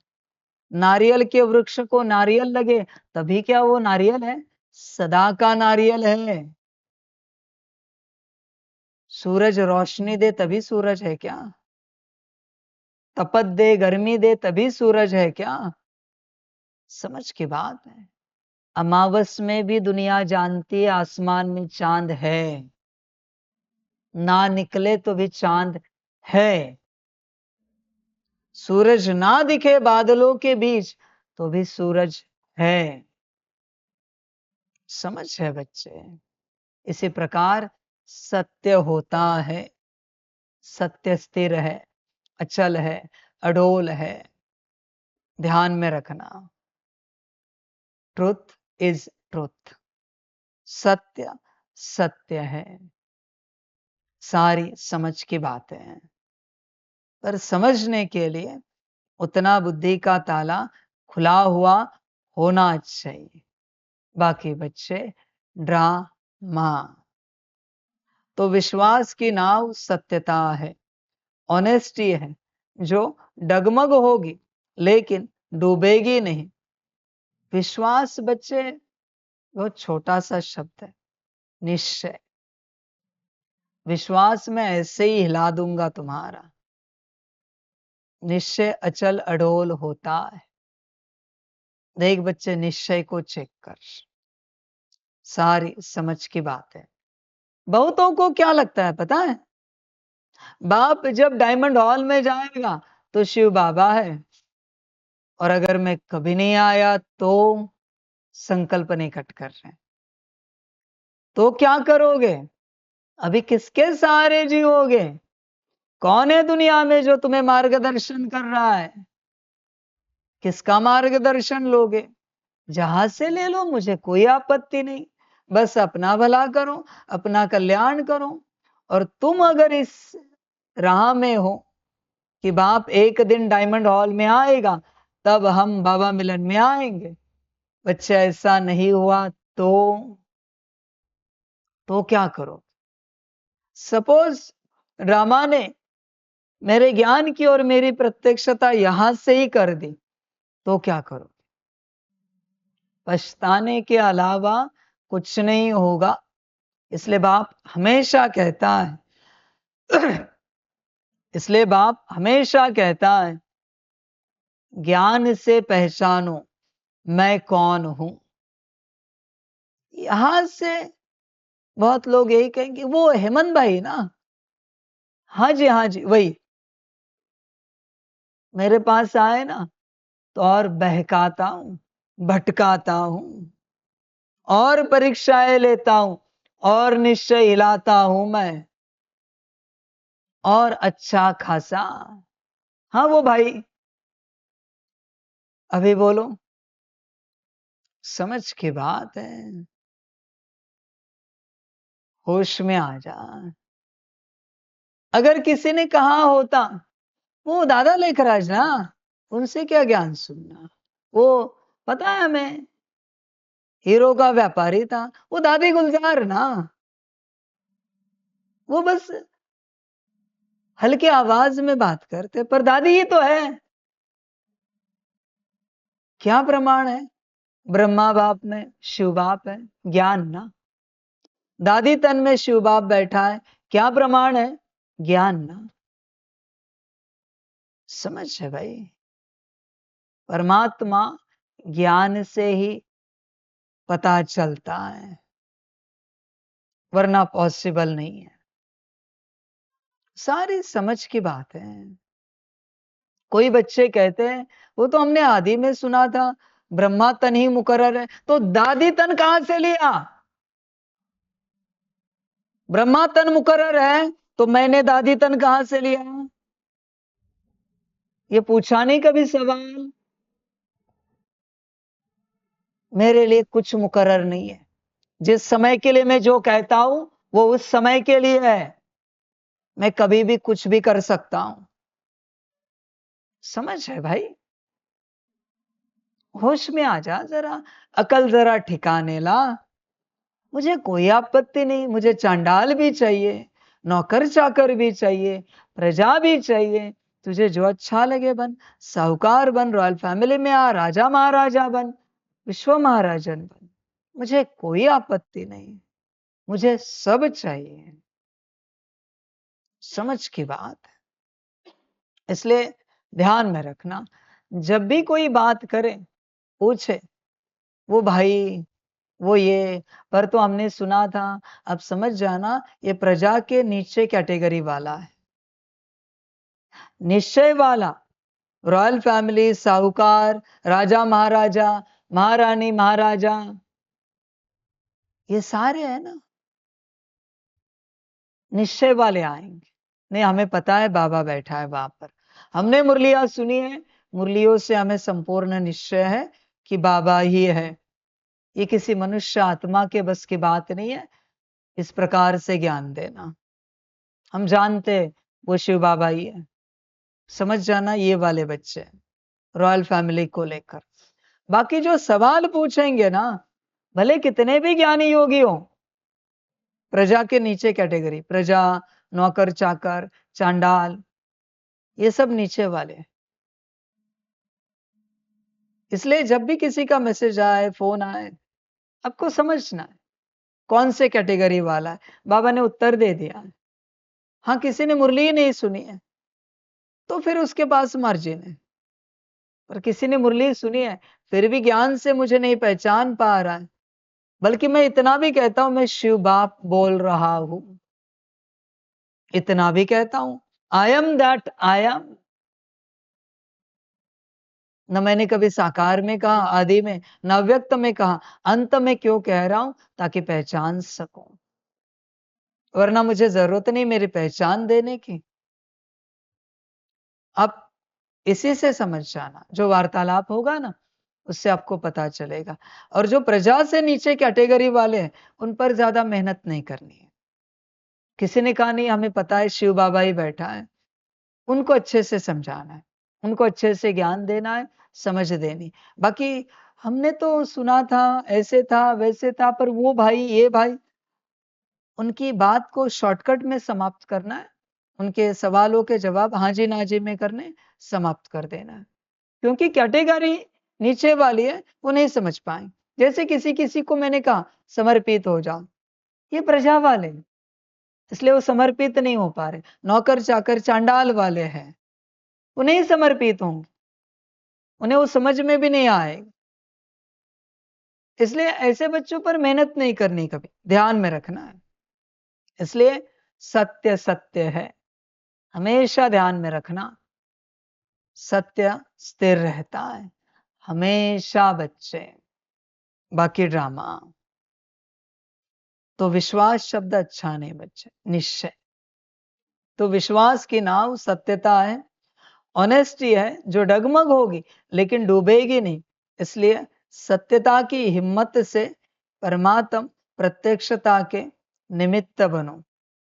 नारियल के वृक्ष को नारियल लगे तभी क्या वो नारियल है? सदा का नारियल है। सूरज रोशनी दे तभी सूरज है क्या? तपत दे, गर्मी दे तभी सूरज है क्या? समझ की बात है। अमावस में भी दुनिया जानती है आसमान में चांद है। ना निकले तो भी चांद है। सूरज ना दिखे बादलों के बीच तो भी सूरज है। समझ है बच्चे? इसी प्रकार सत्य होता है। सत्य स्थिर है, अचल है, अडोल है। ध्यान में रखना, ट्रुथ इज ट्रुथ। सत्य सत्य है। सारी समझ की बातें हैं, पर समझने के लिए उतना बुद्धि का ताला खुला हुआ होना चाहिए। बाकी बच्चे ड्रामा। तो विश्वास की नाव सत्यता है, ऑनेस्टी है, जो डगमग होगी लेकिन डूबेगी नहीं। विश्वास बच्चे बहुत छोटा सा शब्द है। निश्चय, विश्वास में ऐसे ही हिला दूंगा तुम्हारा। निश्चय अचल अडोल होता है। देख बच्चे, निश्चय को चेक कर। सारी समझ की बात है। बहुतों को क्या लगता है पता है? बाप जब डायमंड हॉल में जाएगा तो शिव बाबा है, और अगर मैं कभी नहीं आया तो संकल्प नहीं कट कर रहे, तो क्या करोगे? अभी किसके सहारे जियोगे? कौन है दुनिया में जो तुम्हें मार्गदर्शन कर रहा है? किसका मार्गदर्शन लोगे? जहां से ले लो, मुझे कोई आपत्ति नहीं। बस अपना भला करो, अपना कल्याण करो। और तुम अगर इस राह में हो कि बाप एक दिन डायमंड हॉल में आएगा तब हम बाबा मिलन में आएंगे, बच्चे ऐसा नहीं हुआ तो क्या करो? सपोज रामा ने मेरे ज्ञान की और मेरी प्रत्यक्षता यहां से ही कर दी तो क्या करोगे? पछताने के अलावा कुछ नहीं होगा। इसलिए बाप हमेशा कहता है इसलिए बाप हमेशा कहता है, ज्ञान से पहचानो मैं कौन हूं। यहां से बहुत लोग यही कहेंगे, वो हेमंत भाई ना, हाँ जी वही मेरे पास आए ना तो और बहकाता हूं, भटकाता हूं और परीक्षाएं लेता हूं और निश्चय हिलाता हूं मैं और अच्छा खासा। हाँ वो भाई, अभी बोलो, समझ की बात है, होश में आ जा। अगर किसी ने कहा होता वो दादा लेखराज ना, उनसे क्या ज्ञान सुनना, वो पता है हमें हीरो का व्यापारी था, वो दादी गुलजार ना, वो बस हल्के आवाज में बात करते, पर दादी ही तो है। क्या प्रमाण है? ब्रह्मा बाप में शिव बाप है, ज्ञान ना। दादी तन में शिव बाप बैठा है, क्या प्रमाण है? ज्ञान ना। समझ है भाई, परमात्मा ज्ञान से ही पता चलता है, वरना पॉसिबल नहीं है। सारी समझ की बात है। कोई बच्चे कहते हैं वो तो हमने आदि में सुना था ब्रह्मा तन ही मुकर्रर है, तो दादी तन कहां से लिया? ब्रह्मा तन मुकर्रर है तो मैंने दादी तन कहां से लिया? ये पूछा नहीं कभी सवाल? मेरे लिए कुछ मुकर्रर नहीं है। जिस समय के लिए मैं जो कहता हूं वो उस समय के लिए है, मैं कभी भी कुछ भी कर सकता हूं। समझ है भाई? होश में आ जा जरा, अकल जरा ठिकाने ला। मुझे कोई आपत्ति नहीं, मुझे चांडाल भी चाहिए, नौकर चाकर भी चाहिए, प्रजा भी चाहिए। तुझे जो अच्छा लगे बन, साहूकार बन, रॉयल फैमिली में आ, राजा महाराजा बन, विश्व महाराजन बन, मुझे कोई आपत्ति नहीं, मुझे सब चाहिए। समझ की बात है। इसलिए ध्यान में रखना, जब भी कोई बात करे, पूछे वो भाई वो ये, पर तो हमने सुना था, अब समझ जाना ये प्रजा के नीचे कैटेगरी वाला है, निश्चय वाला, रॉयल फैमिली, साहूकार, राजा महाराजा, महारानी महाराजा, ये सारे हैं ना, निश्चय वाले आएंगे। नहीं, हमें पता है बाबा बैठा है वहां पर, हमने मुरलियां सुनी है, मुरलियों से हमें संपूर्ण निश्चय है कि बाबा ही है। ये किसी मनुष्य आत्मा के बस की बात नहीं है इस प्रकार से ज्ञान देना। हम जानते वो शिव बाबा ही है। समझ जाना, ये वाले बच्चे रॉयल फैमिली को लेकर। बाकी जो सवाल पूछेंगे ना, भले कितने भी ज्ञानी योगी हो, प्रजा के नीचे कैटेगरी, प्रजा, नौकर चाकर, चांडाल, ये सब नीचे वाले। इसलिए जब भी किसी का मैसेज आए, फोन आए, आपको समझना है कौन से कैटेगरी वाला है। बाबा ने उत्तर दे दिया है। हाँ, किसी ने मुरली ही नहीं सुनी है तो फिर उसके पास मार्जिन है, और किसी ने मुरली सुनी है फिर भी ज्ञान से मुझे नहीं पहचान पा रहा है, बल्कि मैं इतना भी कहता हूं मैं शिव बाप बोल रहा हूं, इतना भी कहता हूं, I am that I am. न मैंने कभी साकार में कहा, आदि में, न व्यक्त में कहा, अंत में क्यों कह रहा हूं? ताकि पहचान सकूं, वरना मुझे जरूरत नहीं मेरी पहचान देने की। आप इसी से समझ जाना, जो वार्तालाप होगा ना उससे आपको पता चलेगा। और जो प्रजा से नीचे कैटेगरी वाले हैं उन पर ज्यादा मेहनत नहीं करनी है। किसी ने कहा नहीं हमें पता है शिव बाबा ही बैठा है, उनको अच्छे से समझाना है, उनको अच्छे से ज्ञान देना है, समझ देनी। बाकी हमने तो सुना था, ऐसे था वैसे था, पर वो भाई ये भाई, उनकी बात को शॉर्टकट में समाप्त करना है, उनके सवालों के जवाब हाँ जी ना जी में करने समाप्त कर देना है, क्योंकि कैटेगरी नीचे वाली है, वो नहीं समझ पाए। जैसे किसी किसी को मैंने कहा समर्पित हो जाओ, ये प्रजा वाले हैं, इसलिए वो समर्पित नहीं हो पा रहे। नौकर चाकर चांडाल वाले हैं, वो नहीं समर्पित होंगे, उन्हें वो समझ में भी नहीं आएगा। इसलिए ऐसे बच्चों पर मेहनत नहीं करनी, कभी ध्यान में रखना है। इसलिए सत्य सत्य है, हमेशा ध्यान में रखना। सत्य स्थिर रहता है हमेशा बच्चे। बाकी ड्रामा तो विश्वास शब्द अच्छा नहीं बच्चे, निश्चय। तो विश्वास की नाव सत्यता है, ऑनेस्टी है, जो डगमग होगी लेकिन डूबेगी नहीं। इसलिए सत्यता की हिम्मत से परमात्म प्रत्यक्षता के निमित्त बनो।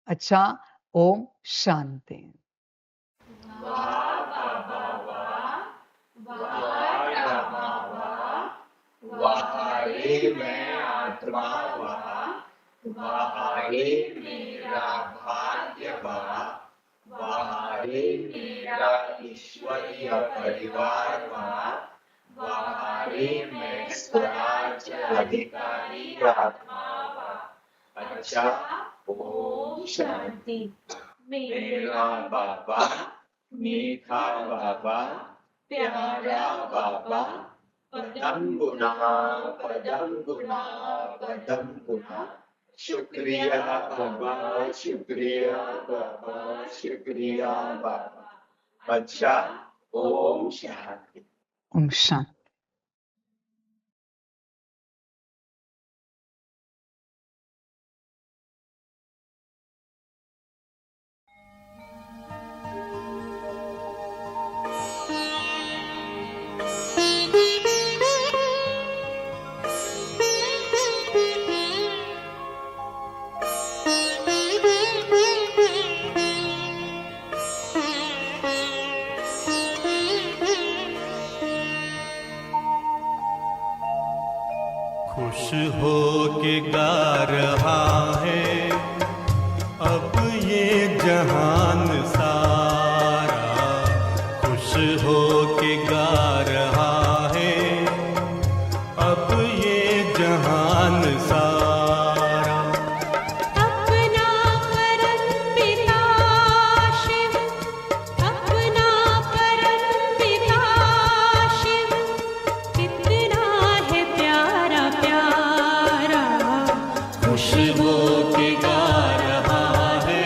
अच्छा, ओम शांति। वहारे मैं आत्मा वहारे मेरा भाग्य वहारे मेरा ईश्वरीय परिवार वहारे मैं स्वराज अधिकारी आत्मा। अच्छा, ओम शांति। मेरा बाबा, मीठा बाबा, प्यारा बाबा, पदम गुना पदम गुना पदम गुना। शुक्रिया बाबा, शुक्रिया बाबा, शुक्रिया बाबा। अच्छा, ओम शांति। ओम शांति। खुश हो के गा रहा है अब ये जहान सारा, खुश हो के गा रहा है अब ये जहान सारा। अपना परम पिता शिव, अपना परम पिता शिव, कितना है प्यारा प्यारा। खुश हो के गा रहा है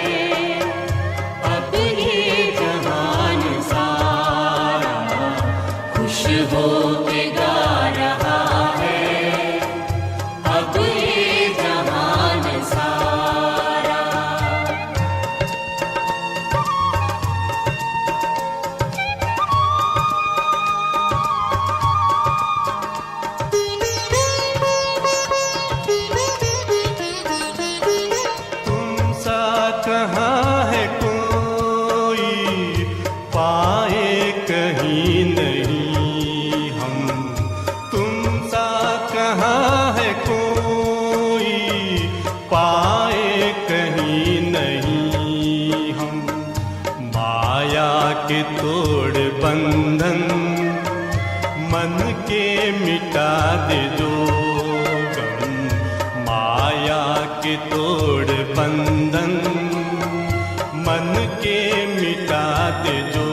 अब ये जहान सारा, खुश हो के गा रहा है अब ये जहान सारा। तुम सा कहाँ है कोई, पाए कहीं नहीं हम। तुम सा कहाँ है कोई, पाए कहीं नहीं हम। माया के तोड़ बंधन मन के मिटा दे जो गम। माया के तोड़ बंधन मन के मिटा दे जो